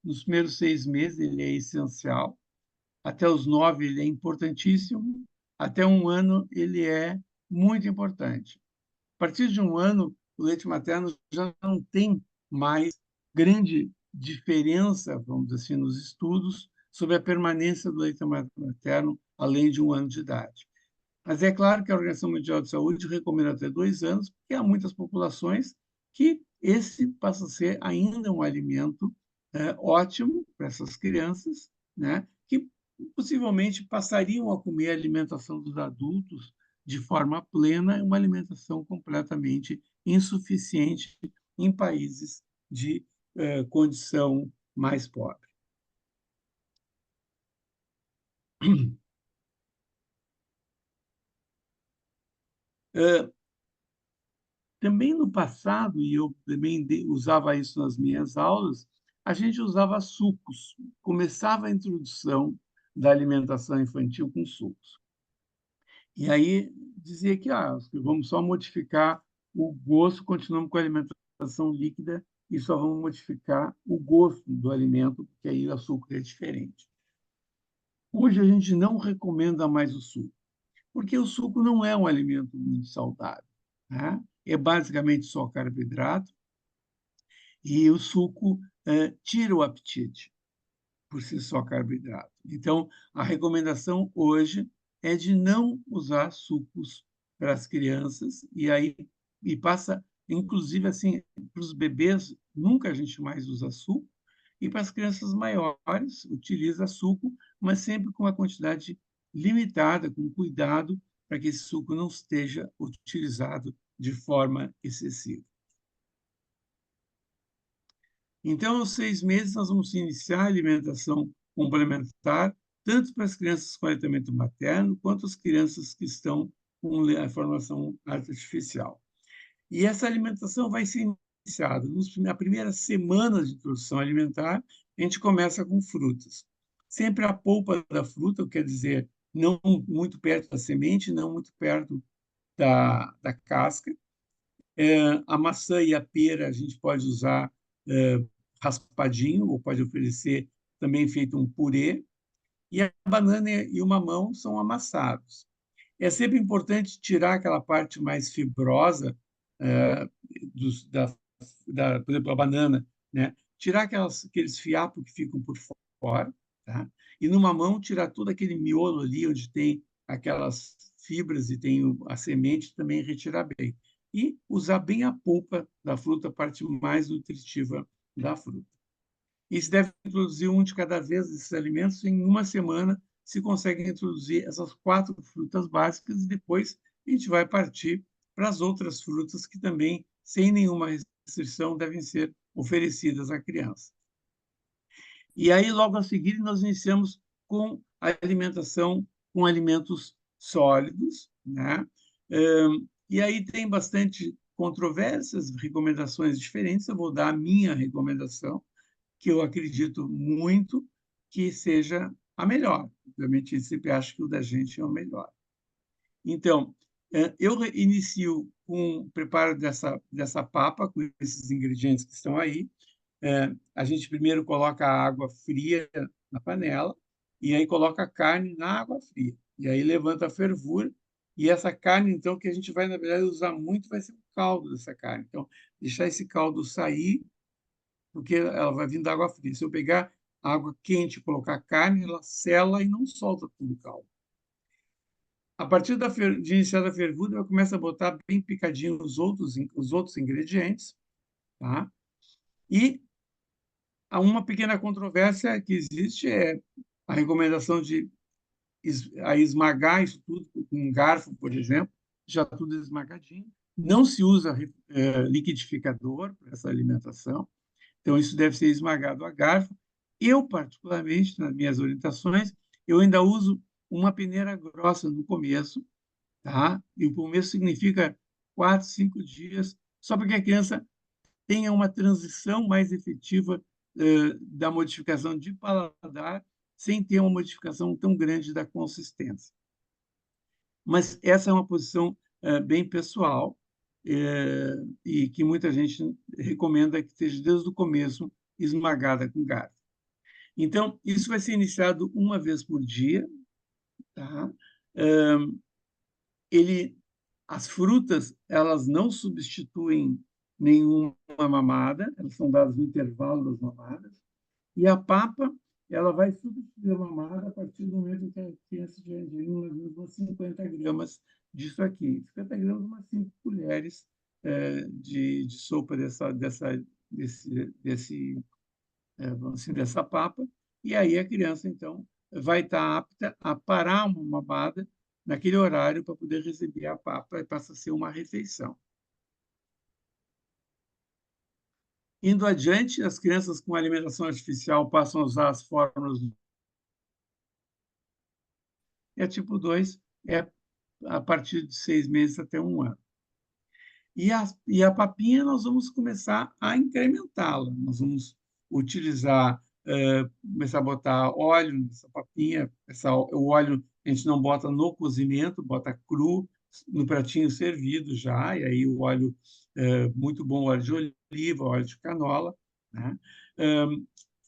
nos primeiros 6 meses ele é essencial, até os 9 ele é importantíssimo, até 1 ano ele é muito importante. A partir de 1 ano, o leite materno já não tem mais grande diferença, vamos dizer assim, nos estudos sobre a permanência do leite materno além de 1 ano de idade. Mas é claro que a Organização Mundial de Saúde recomenda até 2 anos, porque há muitas populações que esse passa a ser ainda um alimento ótimo para essas crianças, né, que possivelmente passariam a comer a alimentação dos adultos de forma plena, uma alimentação completamente insuficiente em países de condição mais pobre. Também no passado, e eu também usava isso nas minhas aulas, a gente usava sucos. Começava a introdução da alimentação infantil com sucos. E aí dizia que vamos só modificar o gosto, continuamos com a alimentação líquida e só vamos modificar o gosto do alimento, porque aí o açúcar é diferente. Hoje a gente não recomenda mais o suco, porque o suco não é um alimento muito saudável, né? É basicamente só carboidrato, e o suco tira o apetite por si só carboidrato. Então, a recomendação hoje é de não usar sucos para as crianças, e passa, inclusive, assim, para os bebês, nunca a gente mais usa suco, e para as crianças maiores, utiliza suco, mas sempre com uma quantidade limitada, com cuidado, para que esse suco não esteja utilizado de forma excessiva. Então, aos 6 meses, nós vamos iniciar a alimentação complementar, tanto para as crianças com aleitamento materno, quanto as crianças que estão com a formação artificial. E essa alimentação vai ser iniciada na primeira semana de introdução alimentar. A gente começa com frutas. Sempre a polpa da fruta, quer dizer, não muito perto da semente, não muito perto da casca. A maçã e a pera a gente pode usar raspadinho, ou pode oferecer também feito um purê, e a banana e o mamão são amassados. É sempre importante tirar aquela parte mais fibrosa eh, por exemplo, a banana, né? Tirar aqueles fiapos que ficam por fora, tá? E no mamão tirar todo aquele miolo ali onde tem aquelas fibras e tem a semente, também retirar bem. E usar bem a polpa da fruta, a parte mais nutritiva da fruta. E se deve introduzir um de cada vez desses alimentos. Em uma semana se consegue introduzir essas 4 frutas básicas, e depois a gente vai partir para as outras frutas que também, sem nenhuma restrição, devem ser oferecidas à criança. E aí, logo a seguir, nós iniciamos com a alimentação com alimentos sólidos, né? E aí tem bastante controvérsias, recomendações diferentes. Eu vou dar a minha recomendação, que eu acredito muito que seja a melhor. Obviamente, a gente sempre acha que o da gente é o melhor. Então, eu inicio com o preparo dessa papa, com esses ingredientes que estão aí. A gente primeiro coloca a água fria na panela, e aí coloca a carne na água fria. E aí levanta a fervura, e essa carne, então, que a gente vai, na verdade, usar muito, vai ser o caldo dessa carne. Então, deixar esse caldo sair, porque ela vai vindo da água fria. Se eu pegar água quente e colocar carne, ela sela e não solta todo o caldo. A partir de iniciar a fervura, eu começo a botar bem picadinho os outros ingredientes, tá? E há uma pequena controvérsia que existe é a recomendação de esmagar isso tudo com um garfo, por exemplo, já tudo esmagadinho. Não se usa liquidificador para essa alimentação, então isso deve ser esmagado a garfo. Eu, particularmente, nas minhas orientações, eu ainda uso uma peneira grossa no começo, tá? E o começo significa 4, 5 dias, só para que a criança tenha uma transição mais efetiva da modificação de paladar, sem ter uma modificação tão grande da consistência. Mas essa é uma posição bem pessoal e que muita gente recomenda que seja desde o começo esmagada com garfo. Então, isso vai ser iniciado uma vez por dia, tá? Ele, as frutas, elas não substituem nenhuma mamada, elas são dadas no intervalo das mamadas, e a papa, ela vai substituir a mamada a partir do momento que a criança já ingeriu umas 50 gramas disso aqui. 50 gramas, umas 5 colheres de sopa vamos assim, dessa papa, e aí a criança, então, vai estar apta a parar uma mamada naquele horário para poder receber a papa e passa a ser uma refeição. Indo adiante, as crianças com alimentação artificial passam a usar as fórmulas. E a tipo 2 é a partir de 6 meses até 1 ano. E a papinha nós vamos começar a incrementá-la. Nós vamos utilizar, começar a botar óleo nessa papinha. O óleo a gente não bota no cozimento, bota cru, no pratinho servido já, e aí o óleo, muito bom, óleo de oliva, óleo de canola, né?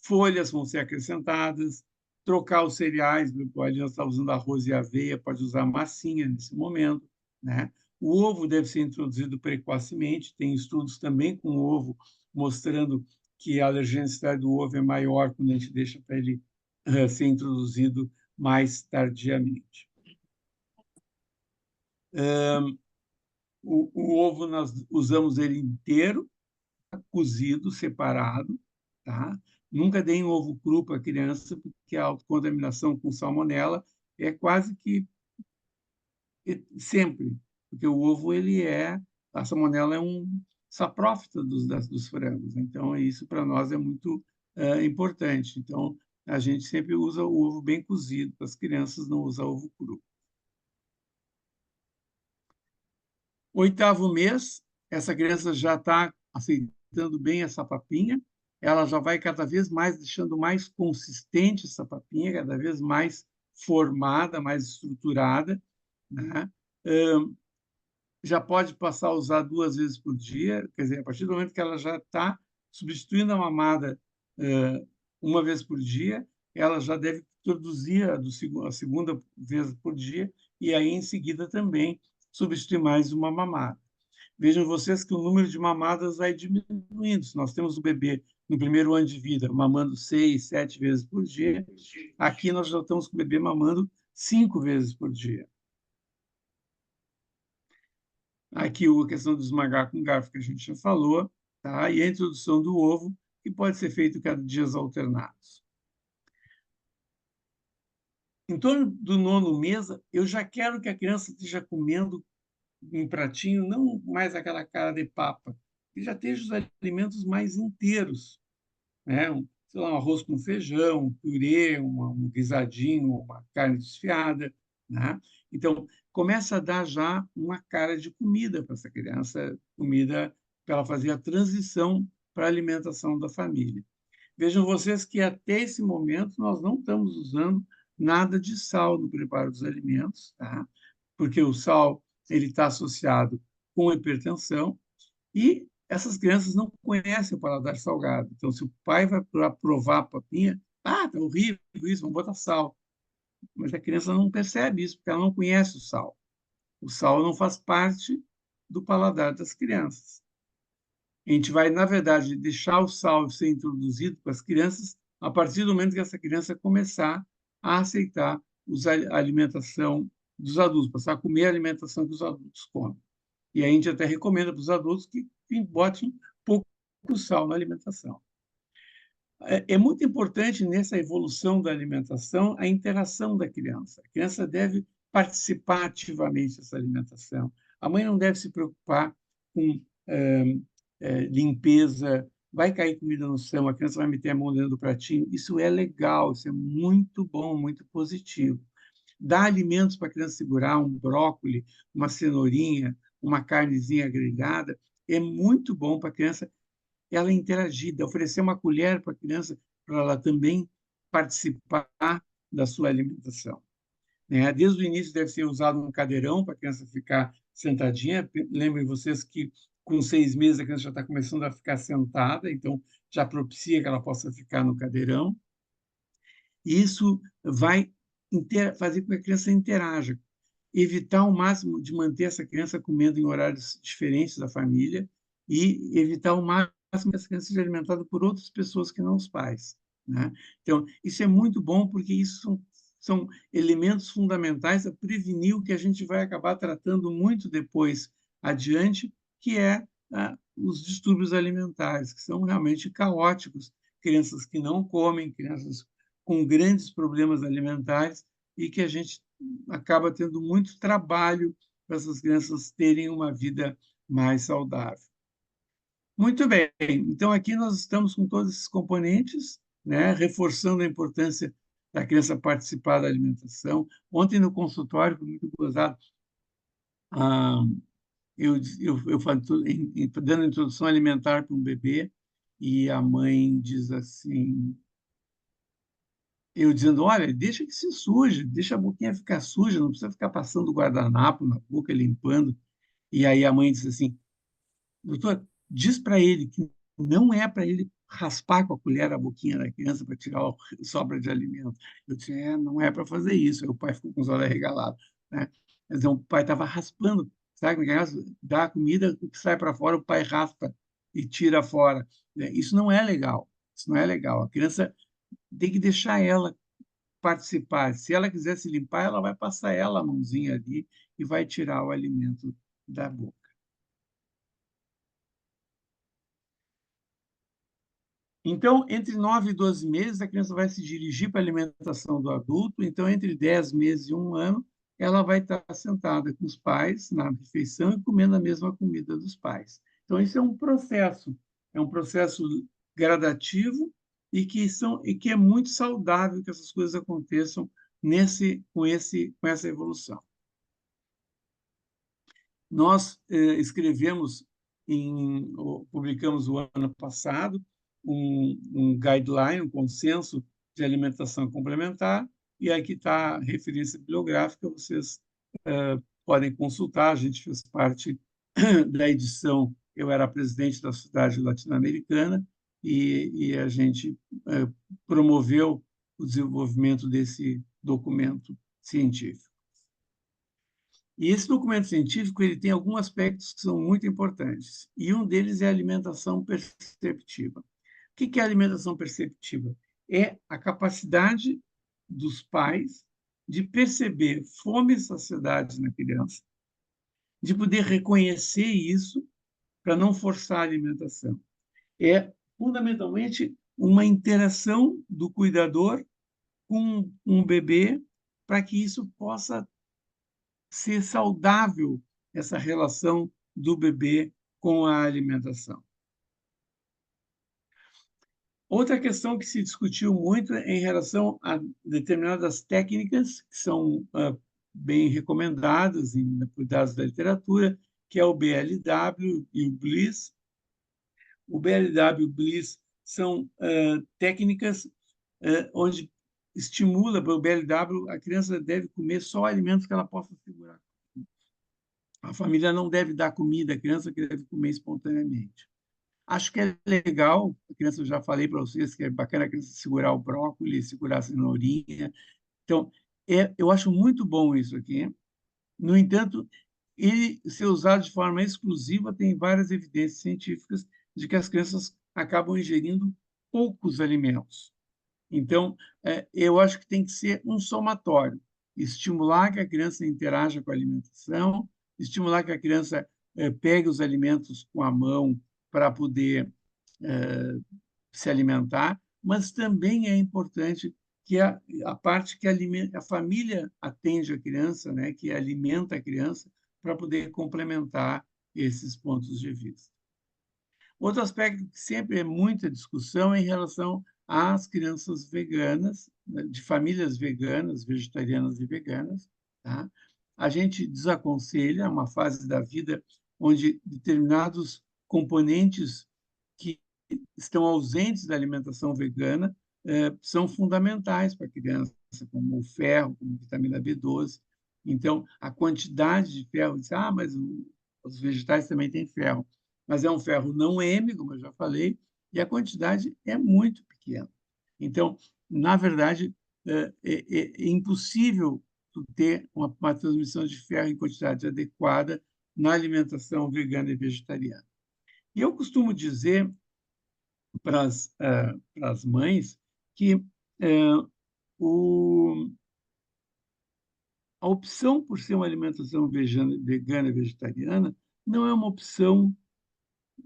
Folhas vão ser acrescentadas, trocar os cereais, pode estar usando arroz e aveia, pode usar massinha nesse momento, né? O ovo deve ser introduzido precocemente, tem estudos também com o ovo mostrando que a alergenicidade do ovo é maior quando a gente deixa para ele ser introduzido mais tardiamente. O ovo, nós usamos ele inteiro, cozido, separado, tá? Nunca deem ovo cru para a criança, porque a autocontaminação com salmonela é quase que sempre, porque o ovo a salmonela é um saprófita dos frangos, então isso para nós é muito importante. Então a gente sempre usa o ovo bem cozido, para as crianças não usar ovo cru. 8º mês, essa criança já está aceitando bem essa papinha, ela já vai cada vez mais deixando mais consistente essa papinha, cada vez mais formada, mais estruturada, né? Já pode passar a usar 2 vezes por dia, quer dizer, a partir do momento que ela já está substituindo a mamada uma vez por dia, ela já deve introduzir a segunda vez por dia e aí, em seguida, também substituir mais uma mamada. Vejam vocês que o número de mamadas vai diminuindo. Se nós temos o bebê no primeiro ano de vida mamando 6, 7 vezes por dia, aqui nós já estamos com o bebê mamando 5 vezes por dia. Aqui a questão do esmagar com garfo que a gente já falou, tá? E a introdução do ovo, que pode ser feito cada dias alternados. Em torno do 9º mês, eu já quero que a criança esteja comendo um pratinho, não mais aquela cara de papa, que já esteja os alimentos mais inteiros, né? Sei lá, um arroz com feijão, um purê, um guisadinho, uma carne desfiada, né? Então, começa a dar já uma cara de comida para essa criança, comida para ela fazer a transição para a alimentação da família. Vejam vocês que até esse momento nós não estamos usando nada de sal no preparo dos alimentos, tá? Porque o sal ele está associado com hipertensão e essas crianças não conhecem o paladar salgado. Então, se o pai vai provar a papinha, tá horrível isso, vamos botar sal. mas a criança não percebe isso, porque ela não conhece o sal. O sal não faz parte do paladar das crianças. A gente vai, na verdade, deixar o sal ser introduzido para as crianças a partir do momento que essa criança começar a aceitar a alimentação dos adultos, passar a comer a alimentação que os adultos comem. E a gente até recomenda para os adultos que botem pouco sal na alimentação. É muito importante nessa evolução da alimentação a interação da criança. A criança deve participar ativamente dessa alimentação. A mãe não deve se preocupar com limpeza, vai cair comida no chão, a criança vai meter a mão dentro do pratinho. Isso é legal, isso é muito bom, muito positivo. Dar alimentos para a criança segurar, um brócolis, uma cenourinha, uma carnezinha grelhada, é muito bom para a criança ela interagir, oferecer uma colher para a criança, para ela também participar da sua alimentação. Né? Desde o início deve ser usado um cadeirão para a criança ficar sentadinha. Lembrem vocês que com 6 meses a criança já está começando a ficar sentada, então já propicia que ela possa ficar no cadeirão. E isso vai fazer com que a criança interaja, evitar ao máximo de manter essa criança comendo em horários diferentes da família e evitar ao máximo que essa criança seja alimentada por outras pessoas que não os pais. Né? Então, isso é muito bom porque isso são elementos fundamentais a prevenir o que a gente vai acabar tratando muito depois adiante, que é os distúrbios alimentares, que são realmente caóticos. Crianças que não comem, crianças com grandes problemas alimentares e que a gente acaba tendo muito trabalho para essas crianças terem uma vida mais saudável. Muito bem, então aqui nós estamos com todos esses componentes, né, reforçando a importância da criança participar da alimentação. Ontem no consultório, foi muito gozado, ah, dando introdução alimentar para um bebê, e a mãe diz assim, eu dizendo, olha, deixa que se suje, deixa a boquinha ficar suja, não precisa ficar passando guardanapo na boca, limpando. E aí a mãe disse assim, doutor, diz para ele que não é para ele raspar com a colher a boquinha da criança para tirar a sobra de alimento. Eu disse, não é para fazer isso. Aí o pai ficou com os olhos arregalados. Né? Então, o pai estava raspando, sabe? Dá a comida, o que sai para fora, o pai raspa e tira fora. Isso não é legal. Isso não é legal. A criança tem que deixar ela participar. Se ela quiser se limpar, ela vai passar ela a mãozinha ali e vai tirar o alimento da boca. Então, entre 9 e 12 meses, a criança vai se dirigir para a alimentação do adulto. Então, entre 10 meses e 1 ano, ela vai estar sentada com os pais na refeição e comendo a mesma comida dos pais. Então, isso é um processo gradativo e que é muito saudável que essas coisas aconteçam com essa evolução. Nós escrevemos, publicamos o ano passado, um guideline, um consenso de alimentação complementar, e aqui está a referência bibliográfica, vocês podem consultar, a gente fez parte da edição, eu era presidente da Sociedade Latino-Americana, e a gente promoveu o desenvolvimento desse documento científico. E esse documento científico ele tem alguns aspectos que são muito importantes, e um deles é a alimentação perceptiva. O que é a alimentação perceptiva? É a capacidade dos pais de perceber fome e saciedade na criança, de poder reconhecer isso para não forçar a alimentação. É fundamentalmente uma interação do cuidador com um bebê para que isso possa ser saudável essa relação do bebê com a alimentação. Outra questão que se discutiu muito é em relação a determinadas técnicas que são bem recomendadas por dados da literatura, que é o BLW e o BLIS. O BLW e o BLIS são técnicas onde estimula, para o BLW, a criança deve comer só alimentos que ela possa segurar. A família não deve dar comida à criança, que deve comer espontaneamente. Acho que é legal, a criança, eu já falei para vocês que é bacana a criança segurar o brócolis, segurar a cenourinha. Então, Eu acho muito bom isso aqui. No entanto, ele ser usado de forma exclusiva tem várias evidências científicas de que as crianças acabam ingerindo poucos alimentos. Então, eu acho que tem que ser um somatório. Estimular que a criança interaja com a alimentação, estimular que a criança pegue os alimentos com a mão para poder se alimentar, mas também é importante que a parte que a família atende a criança, né, que alimenta a criança, para poder complementar esses pontos de vista. Outro aspecto que sempre é muita discussão é em relação às crianças veganas, né, de famílias veganas, vegetarianas e veganas. Tá? A gente desaconselha uma fase da vida onde determinados componentes que estão ausentes da alimentação vegana são fundamentais para a criança, como o ferro, como a vitamina B12. Então, a quantidade de ferro, diz, mas os vegetais também têm ferro, mas é um ferro não M, como eu já falei, e a quantidade é muito pequena. Então, na verdade, é impossível ter uma transmissão de ferro em quantidade adequada na alimentação vegana e vegetariana. E eu costumo dizer para as mães que o, a opção por ser uma alimentação vegana e vegetariana não é uma opção,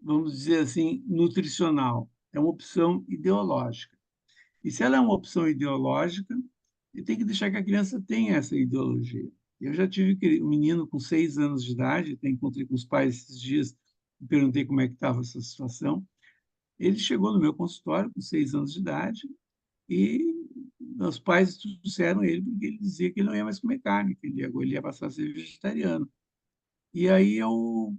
vamos dizer assim, nutricional, é uma opção ideológica. E se ela é uma opção ideológica, tem que deixar que a criança tenha essa ideologia. Eu já tive um menino com 6 anos de idade, até encontrei com os pais esses dias, perguntei como é que estava essa situação. Ele chegou no meu consultório com 6 anos de idade e meus pais trouxeram ele porque ele dizia que ele não ia mais comer carne, que ele ia passar a ser vegetariano. E aí eu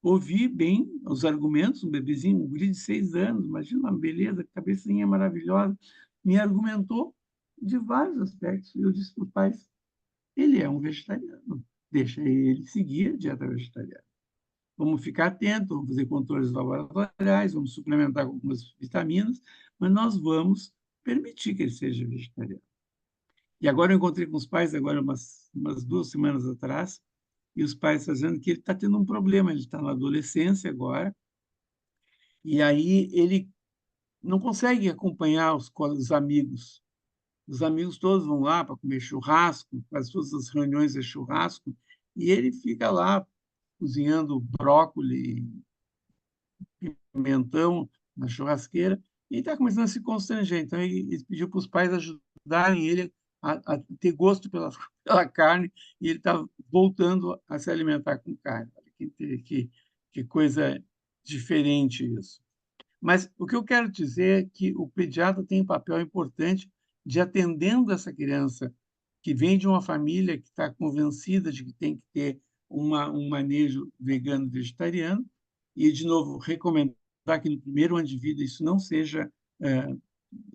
ouvi bem os argumentos, um bebezinho, um guri de 6 anos, imagina uma beleza, cabecinha maravilhosa, me argumentou de vários aspectos. Eu disse para os pais, ele é um vegetariano, deixa ele seguir a dieta vegetariana. Vamos ficar atentos, vamos fazer controles laboratoriais, vamos suplementar com algumas vitaminas, mas nós vamos permitir que ele seja vegetariano. E agora eu encontrei com os pais, agora umas 2 semanas atrás, e os pais fazendo que ele está tendo um problema, ele está na adolescência agora, e aí ele não consegue acompanhar os amigos. Os amigos todos vão lá para comer churrasco, quase todas as reuniões é churrasco, e ele fica lá cozinhando brócolis, pimentão na churrasqueira, e está começando a se constranger. Então, ele pediu para os pais ajudarem ele a ter gosto pela, pela carne, e ele está voltando a se alimentar com carne. Olha que coisa diferente isso. Mas o que eu quero dizer é que o pediatra tem um papel importante de atendendo essa criança que vem de uma família que está convencida de que tem que ter um manejo vegano vegetariano, e, de novo, recomendar que no primeiro ano de vida isso não seja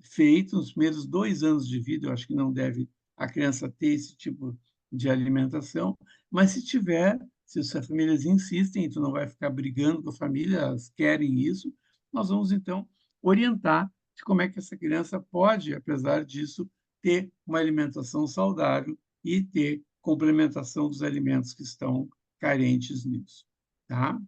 feito, nos primeiros 2 anos de vida, eu acho que não deve a criança ter esse tipo de alimentação, mas se tiver, se as famílias insistem, tu não vai ficar brigando com a família, elas querem isso, nós vamos, então, orientar de como é que essa criança pode, apesar disso, ter uma alimentação saudável e ter complementação dos alimentos que estão carentes nisso. Tá?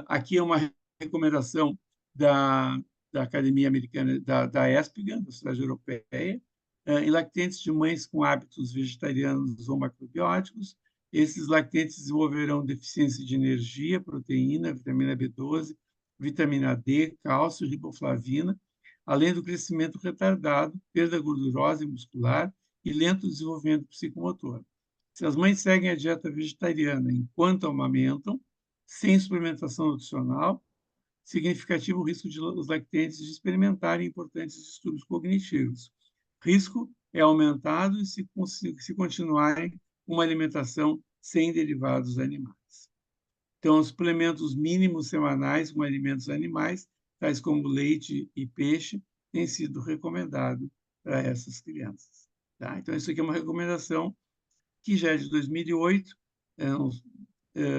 Aqui é uma recomendação da, da Academia Americana, da ESPGA, da Sociedade Europeia, em lactentes de mães com hábitos vegetarianos ou macrobióticos. Esses lactentes desenvolverão deficiência de energia, proteína, vitamina B12, vitamina D, cálcio, riboflavina, além do crescimento retardado, perda gordurosa e muscular e lento desenvolvimento psicomotor. Se as mães seguem a dieta vegetariana enquanto amamentam, sem suplementação nutricional, significativo o risco de os lactentes de experimentarem importantes distúrbios cognitivos. Risco é aumentado se continuarem uma alimentação sem derivados animais. Então, os suplementos mínimos semanais com alimentos animais, tais como leite e peixe, têm sido recomendados para essas crianças. Tá? Então, isso aqui é uma recomendação que já é de 2008,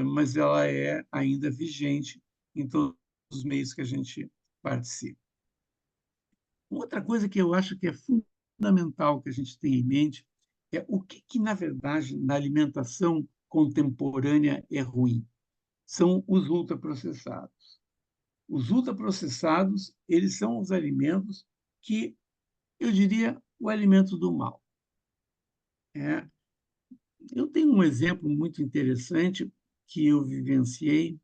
mas ela é ainda vigente em todos os meios que a gente participa. Outra coisa que eu acho que é fundamental que a gente tem em mente é o que, na verdade, na alimentação contemporânea é ruim. São os ultraprocessados. Os ultraprocessados, eles são os alimentos que, eu diria, o alimento do mal. É, eu tenho um exemplo muito interessante que eu vivenciei.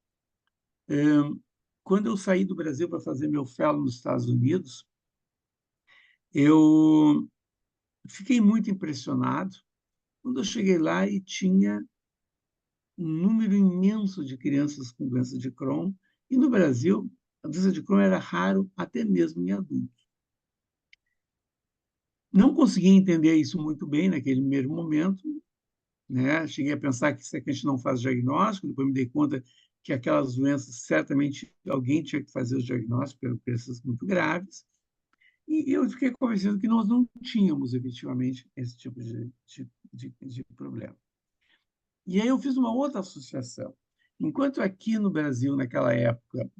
Quando eu saí do Brasil para fazer meu fellow nos Estados Unidos, eu fiquei muito impressionado quando eu cheguei lá e tinha um número imenso de crianças com doença de Crohn, e no Brasil a doença de Crohn era raro até mesmo em adultos. Não consegui entender isso muito bem naquele primeiro momento, né? Cheguei a pensar que isso é que a gente não faz diagnóstico, depois me dei conta que aquelas doenças, certamente alguém tinha que fazer os diagnósticos, eram doenças muito graves, e eu fiquei convencido que nós não tínhamos efetivamente esse tipo de problema. E aí eu fiz uma outra associação. Enquanto aqui no Brasil, naquela época,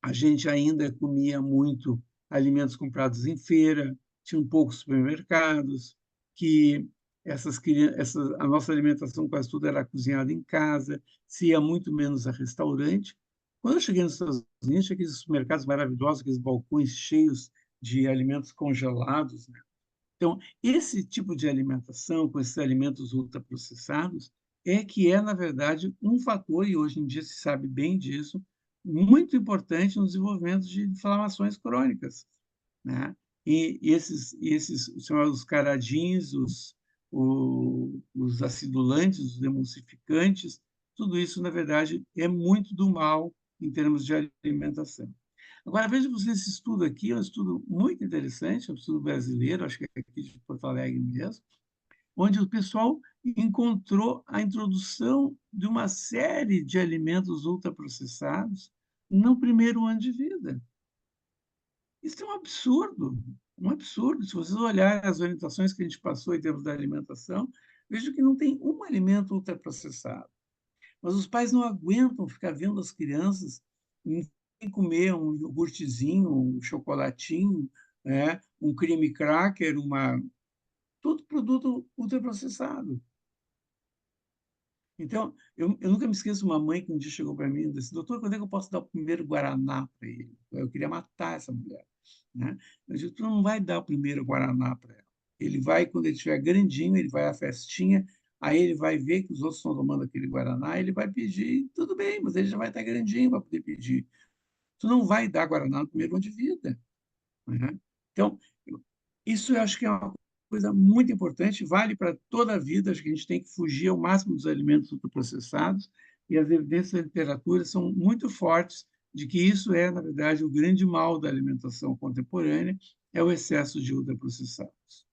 a gente ainda comia muito alimentos comprados em feira, tinha poucos supermercados, que a nossa alimentação quase tudo era cozinhada em casa, se ia muito menos a restaurante. Quando eu cheguei nos Estados Unidos, tinha aqueles supermercados maravilhosos, aqueles balcões cheios de alimentos congelados, né? Então, esse tipo de alimentação, com esses alimentos ultraprocessados, na verdade, um fator, e hoje em dia se sabe bem disso, muito importante no desenvolvimento de inflamações crônicas, né? E esses chamados caradins, os acidulantes, os emulsificantes, tudo isso, na verdade, é muito do mal em termos de alimentação. Agora, veja você, esse estudo aqui é um estudo muito interessante, é um estudo brasileiro, acho que é aqui de Porto Alegre mesmo, onde o pessoal encontrou a introdução de uma série de alimentos ultraprocessados no primeiro ano de vida. Isso é um absurdo, um absurdo. Se vocês olharem as orientações que a gente passou em termos da alimentação, vejam que não tem um alimento ultraprocessado. Mas os pais não aguentam ficar vendo as crianças comer um iogurtezinho, um chocolatinho, né? Um creme cracker, tudo produto ultraprocessado. Então, eu nunca me esqueço de uma mãe que um dia chegou para mim e disse: doutor, quando é que eu posso dar o primeiro Guaraná para ele? Eu queria matar essa mulher, né? Eu disse: tu não vai dar o primeiro Guaraná para ela. Ele vai, quando ele estiver grandinho, ele vai à festinha, aí ele vai ver que os outros estão tomando aquele Guaraná, ele vai pedir, tudo bem, mas ele já vai estar grandinho para poder pedir. Tu não vai dar Guaraná no primeiro ano de vida, né? Então, isso eu acho que é uma coisa muito importante, vale para toda a vida, acho que a gente tem que fugir ao máximo dos alimentos ultraprocessados, e as evidências da literatura são muito fortes de que isso é, na verdade, o grande mal da alimentação contemporânea, é o excesso de ultraprocessados.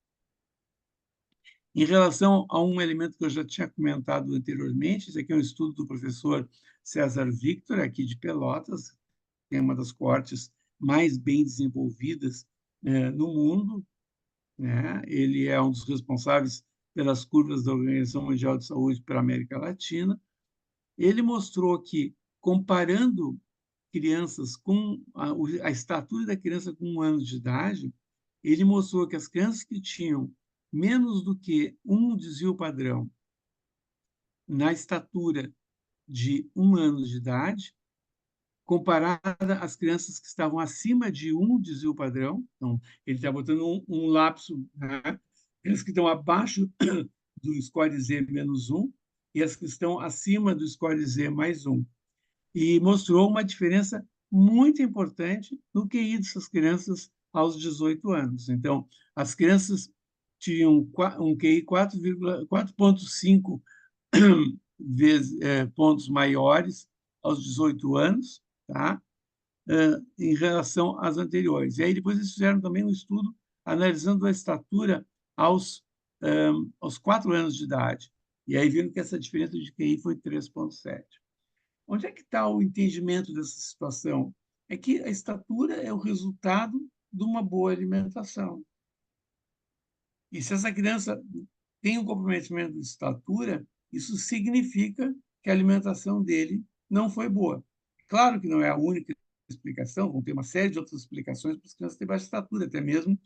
Em relação a um elemento que eu já tinha comentado anteriormente, esse aqui é um estudo do professor César Victor, aqui de Pelotas, que é uma das coortes mais bem desenvolvidas no mundo, né? Ele é um dos responsáveis pelas curvas da Organização Mundial de Saúde para a América Latina. Ele mostrou que, comparando crianças com a estatura da criança com 1 ano de idade, ele mostrou que as crianças que tinham menos do que um desvio padrão na estatura de 1 ano de idade, comparada às crianças que estavam acima de um desvio padrão, então, ele está botando um lapso, né? Aqueles que estão abaixo do score Z menos um e as que estão acima do score Z mais um. E mostrou uma diferença muito importante no QI dessas crianças aos 18 anos. Então, as crianças tinham um QI 4,5 pontos maiores aos 18 anos, tá? Em relação às anteriores. E aí depois eles fizeram também um estudo analisando a estatura aos 4 anos de idade. E aí viram que essa diferença de QI foi 3,7. Onde é que está o entendimento dessa situação? É que a estatura é o resultado de uma boa alimentação. E se essa criança tem um comprometimento de estatura, isso significa que a alimentação dele não foi boa. Claro que não é a única explicação, vão ter uma série de outras explicações para as crianças terem baixa estatura, até mesmo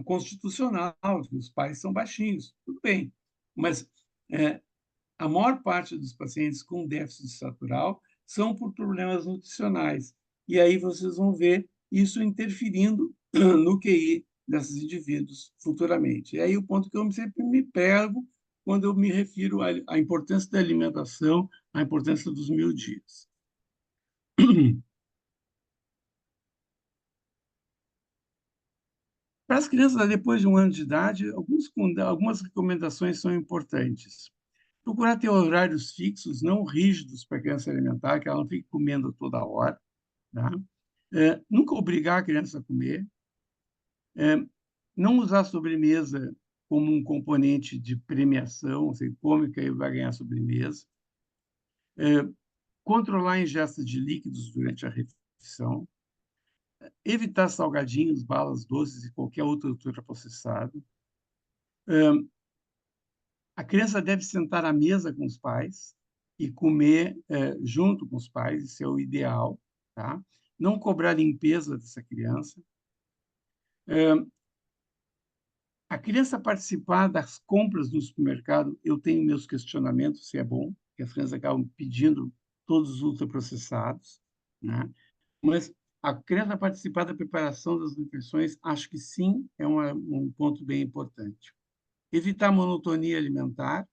constitucional, que os pais são baixinhos, tudo bem. Mas é, a maior parte dos pacientes com déficit estrutural são por problemas nutricionais. E aí vocês vão ver isso interferindo no QI desses indivíduos futuramente. E aí o ponto que eu sempre me pego quando eu me refiro à importância da alimentação, à importância dos 1000 dias. Para as crianças depois de 1 ano de idade, algumas recomendações são importantes. Procurar ter horários fixos, não rígidos para a criança alimentar, que ela não fique comendo toda hora. Tá? Nunca obrigar a criança a comer. É, não usar a sobremesa como um componente de premiação, você come que aí vai ganhar sobremesa. É, controlar a ingesta de líquidos durante a refeição. Evitar salgadinhos, balas doces e qualquer outro ultraprocessado. A criança deve sentar à mesa com os pais e comer junto com os pais, isso é o ideal, tá? Não cobrar limpeza dessa criança. A criança participar das compras no supermercado, eu tenho meus questionamentos se é bom, porque as crianças acabam pedindo todos os ultraprocessados, né? Mas a criança participar da preparação das refeições, acho que sim, é um ponto bem importante. Evitar monotonia alimentar.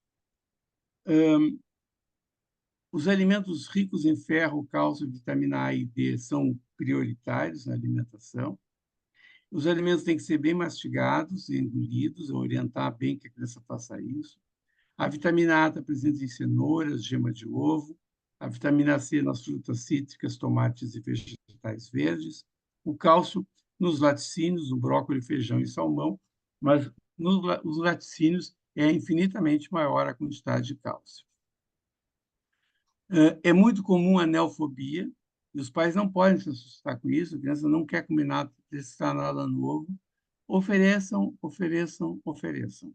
Os alimentos ricos em ferro, cálcio, vitamina A e D são prioritários na alimentação. Os alimentos têm que ser bem mastigados e engolidos, orientar bem que a criança faça isso. A vitamina A está presente em cenouras, gema de ovo. A vitamina C nas frutas cítricas, tomates e vegetais verdes. O cálcio nos laticínios, no brócolis, feijão e salmão, mas nos laticínios é infinitamente maior a quantidade de cálcio. É muito comum a neofobia, e os pais não podem se assustar com isso, a criança não quer comer nada, testar nada novo. Ofereçam, ofereçam, ofereçam.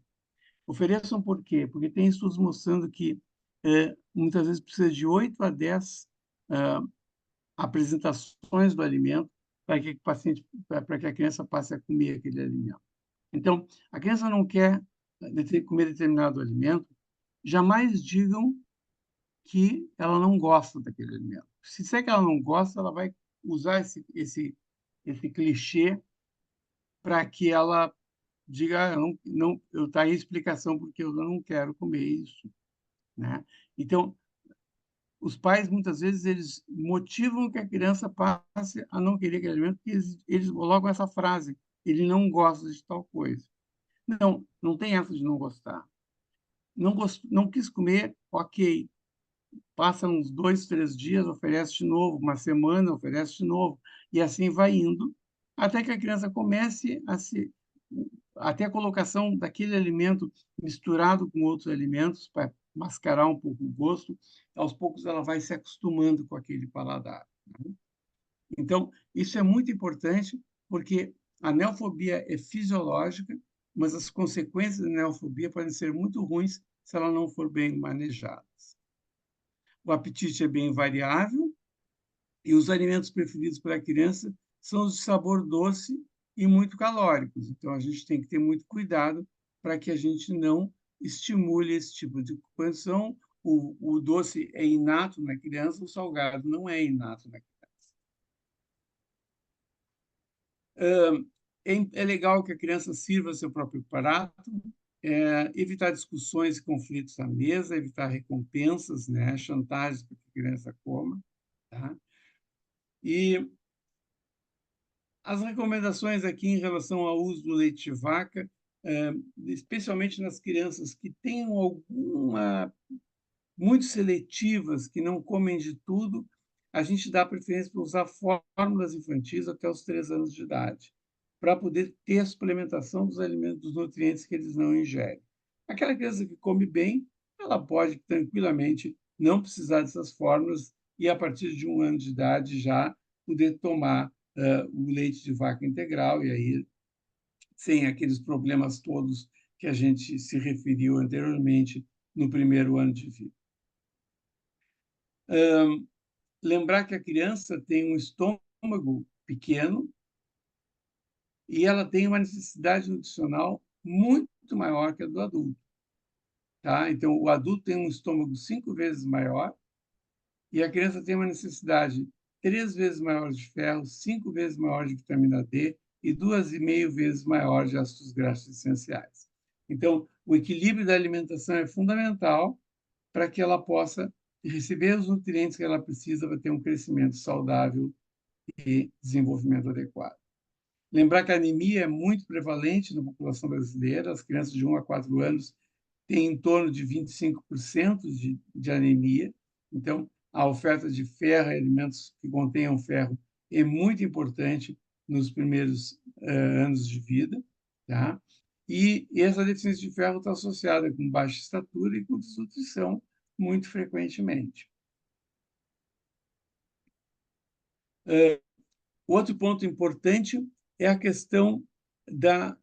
Ofereçam por quê? Porque tem estudos mostrando que muitas vezes precisa de 8 a 10 apresentações do alimento para que, para que a criança passe a comer aquele alimento. Então, a criança não quer comer determinado alimento, jamais digam que ela não gosta daquele alimento. Se disser que ela não gosta, ela vai usar esse clichê para que ela diga, eu tá aí a explicação porque eu não quero comer isso, né? Então, os pais muitas vezes eles motivam que a criança passe a não querer aquele alimento, porque eles colocam essa frase: ele não gosta de tal coisa. Não, não tem essa de não gostar. Não quis comer, ok. Passa uns 2, 3 dias, oferece de novo, uma semana, oferece de novo, e assim vai indo, até que a criança comece a se. Até a colocação daquele alimento misturado com outros alimentos, para mascarar um pouco o gosto, aos poucos ela vai se acostumando com aquele paladar. Então, isso é muito importante, porque a neofobia é fisiológica, mas as consequências da neofobia podem ser muito ruins se ela não for bem manejada. O apetite é bem variável e os alimentos preferidos pela criança são os de sabor doce e muito calóricos. Então, a gente tem que ter muito cuidado para que a gente não estimule esse tipo de condição. O doce é inato na criança, o salgado não é inato na criança. É legal que a criança sirva seu próprio prato, evitar discussões e conflitos à mesa, evitar recompensas, né, chantagens para que a criança coma. Tá? E as recomendações aqui em relação ao uso do leite de vaca, especialmente nas crianças que tenham alguma muito seletivas, que não comem de tudo, a gente dá preferência para usar fórmulas infantis até os 3 anos de idade, para poder ter a suplementação dos alimentos, dos nutrientes que eles não ingerem. Aquela criança que come bem, ela pode tranquilamente não precisar dessas fórmulas e, a partir de 1 ano de idade, já poder tomar o leite de vaca integral, e aí sem aqueles problemas todos que a gente se referiu anteriormente no primeiro ano de vida. Lembrar que a criança tem um estômago pequeno e ela tem uma necessidade nutricional muito maior que a do adulto. Tá? Então, o adulto tem um estômago 5 vezes maior e a criança tem uma necessidade 3 vezes maior de ferro, 5 vezes maior de vitamina D e 2,5 vezes maior de ácidos graxos essenciais. Então, o equilíbrio da alimentação é fundamental para que ela possa receber os nutrientes que ela precisa para ter um crescimento saudável e desenvolvimento adequado. Lembrar que a anemia é muito prevalente na população brasileira, as crianças de 1 a 4 anos têm em torno de 25% de anemia, então a oferta de ferro e alimentos que contenham ferro é muito importante nos primeiros anos de vida, tá? E essa deficiência de ferro está associada com baixa estatura e com desnutrição muito frequentemente. Outro ponto importante é a questão da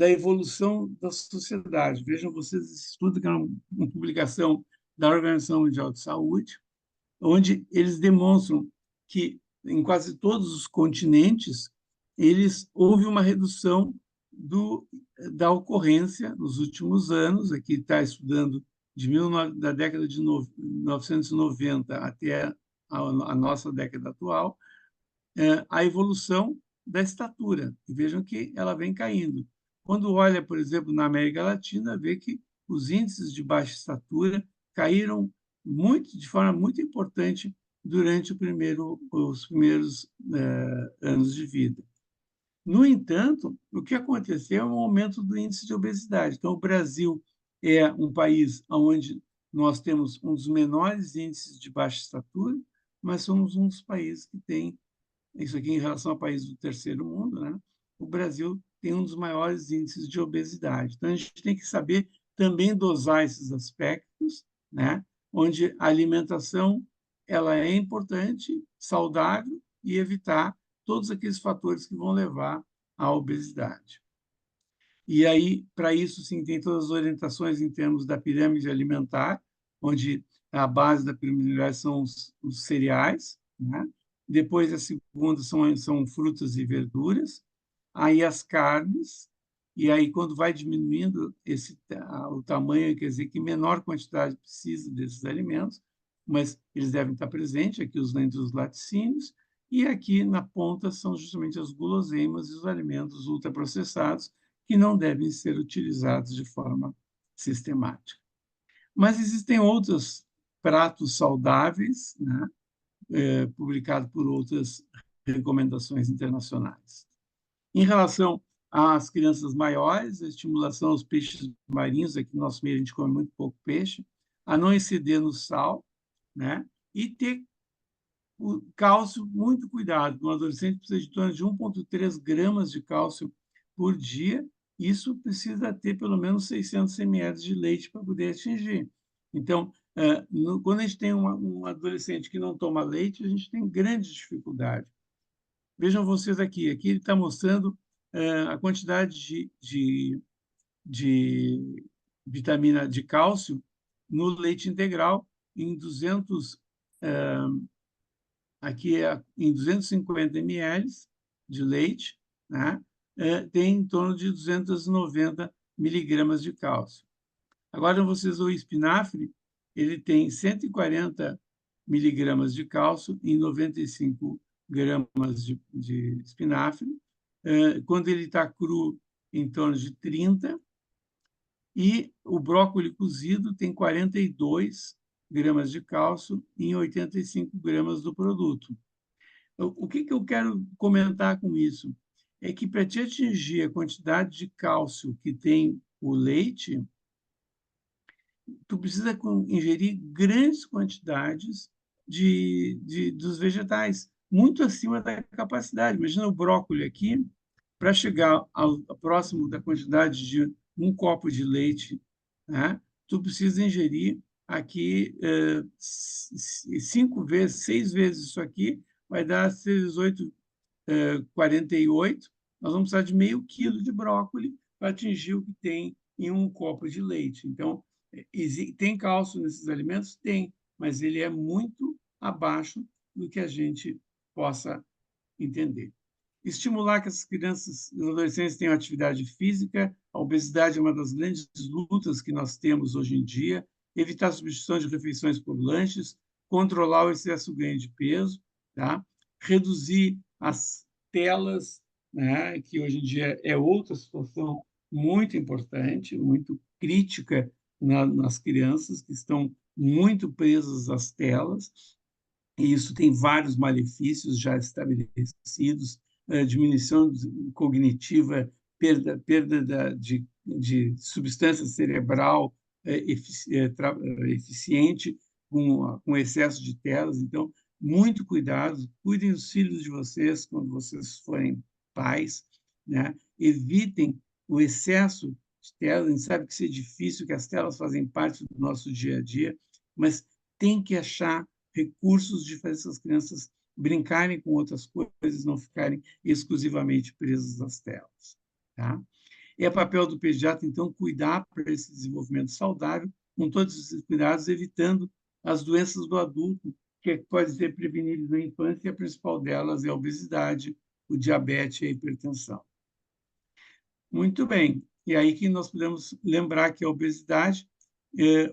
evolução da sociedade. Vejam vocês esse estudo, que é uma publicação da Organização Mundial de Saúde, onde eles demonstram que em quase todos os continentes houve uma redução da ocorrência nos últimos anos. Aqui está estudando da década de 1990 até a nossa década atual, a evolução da estatura. E vejam que ela vem caindo. Quando olha, por exemplo, na América Latina, vê que os índices de baixa estatura caíram de forma muito importante durante os primeiros anos de vida. No entanto, o que aconteceu é um aumento do índice de obesidade. Então, o Brasil é um país onde nós temos um dos menores índices de baixa estatura, mas somos um dos países que tem isso aqui em relação a países do terceiro mundo, né? O Brasil tem um dos maiores índices de obesidade. Então, a gente tem que saber também dosar esses aspectos, né? Onde a alimentação ela é importante, saudável e evitar todos aqueles fatores que vão levar à obesidade. E aí, para isso, sim, tem todas as orientações em termos da pirâmide alimentar, onde a base da pirâmide alimentar são os cereais, né? Depois, a segunda são frutas e verduras, aí as carnes, e aí, quando vai diminuindo o tamanho, quer dizer que menor quantidade precisa desses alimentos, mas eles devem estar presentes, aqui entre os laticínios, e aqui na ponta são justamente as guloseimas e os alimentos ultraprocessados, que não devem ser utilizados de forma sistemática. Mas existem outros pratos saudáveis, né, publicados por outras recomendações internacionais. Em relação às crianças maiores, a estimulação aos peixes marinhos, aqui no nosso meio a gente come muito pouco peixe, a não exceder no sal, né, e ter o cálcio, muito cuidado. Um adolescente precisa de torno de 1,3 gramas de cálcio por dia. Isso precisa ter pelo menos 600 ml de leite para poder atingir. Então, quando a gente tem um adolescente que não toma leite, a gente tem grande dificuldade. Vejam vocês aqui. Aqui ele está mostrando a quantidade de vitamina de cálcio no leite integral em 200 aqui em 250 ml de leite, né? Tem em torno de 290 miligramas de cálcio. Agora, vocês o espinafre, ele tem 140 miligramas de cálcio em 95 gramas de espinafre. Quando ele está cru, em torno de 30. E o brócolis cozido tem 42 gramas de cálcio em 85 gramas do produto. O que eu quero comentar com isso? É que para te atingir a quantidade de cálcio que tem o leite, tu precisa ingerir grandes quantidades dos vegetais, muito acima da capacidade. Imagina o brócolis aqui, para chegar ao próximo da quantidade de um copo de leite, né, tu precisa ingerir aqui 5 vezes, 6 vezes isso aqui, vai dar 18, 48. Nós vamos precisar de meio quilo de brócolis para atingir o que tem em um copo de leite. Então, tem cálcio nesses alimentos? Tem, mas ele é muito abaixo do que a gente possa entender. Estimular que as crianças e os adolescentes tenham atividade física. A obesidade é uma das grandes lutas que nós temos hoje em dia. Evitar a substituição de refeições por lanches, controlar o excesso ganho de peso, tá? Reduzir as telas, né? Que hoje em dia é outra situação muito importante, muito crítica nas crianças que estão muito presas às telas, e isso tem vários malefícios já estabelecidos, diminuição cognitiva, de substância cerebral eficiente com excesso de telas. Então, muito cuidado, cuidem dos filhos de vocês quando vocês forem pais, né? Evitem o excesso de telas. A gente sabe que isso é difícil, que as telas fazem parte do nosso dia a dia, mas tem que achar recursos de fazer essas crianças brincarem com outras coisas, não ficarem exclusivamente presas às telas. Tá? É papel do pediatra, então, cuidar para esse desenvolvimento saudável, com todos esses cuidados, evitando as doenças do adulto, que podem ser prevenidas na infância, e a principal delas é a obesidade, o diabetes e a hipertensão. Muito bem. E aí que nós podemos lembrar que a obesidade,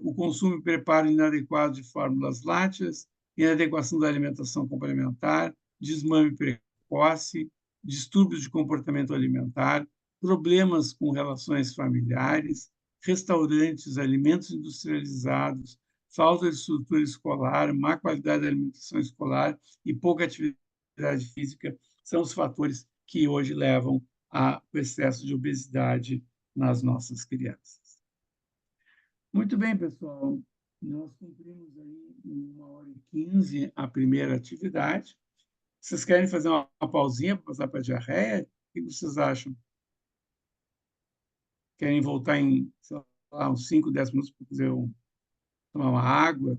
o consumo e preparo inadequado de fórmulas lácteas, inadequação da alimentação complementar, desmame precoce, distúrbios de comportamento alimentar, problemas com relações familiares, restaurantes, alimentos industrializados, falta de estrutura escolar, má qualidade da alimentação escolar e pouca atividade física são os fatores que hoje levam ao excesso de obesidade nas nossas crianças. Muito bem, pessoal. Nós cumprimos aí em 1h15 a primeira atividade. Vocês querem fazer uma pausinha para passar para a diarreia? O que vocês acham? Querem voltar em, sei lá, uns 5, 10 minutos para fazer tomar uma água?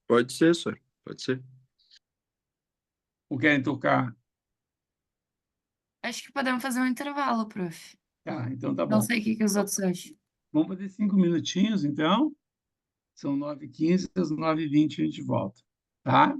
Pode ser, senhor. Pode ser. Ou querem tocar? Acho que podemos fazer um intervalo, prof. Tá, então tá Não bom. sei o que os outros acham. Vamos fazer 5 minutinhos, então. São 9h15, às 9h20 a gente volta. Tá?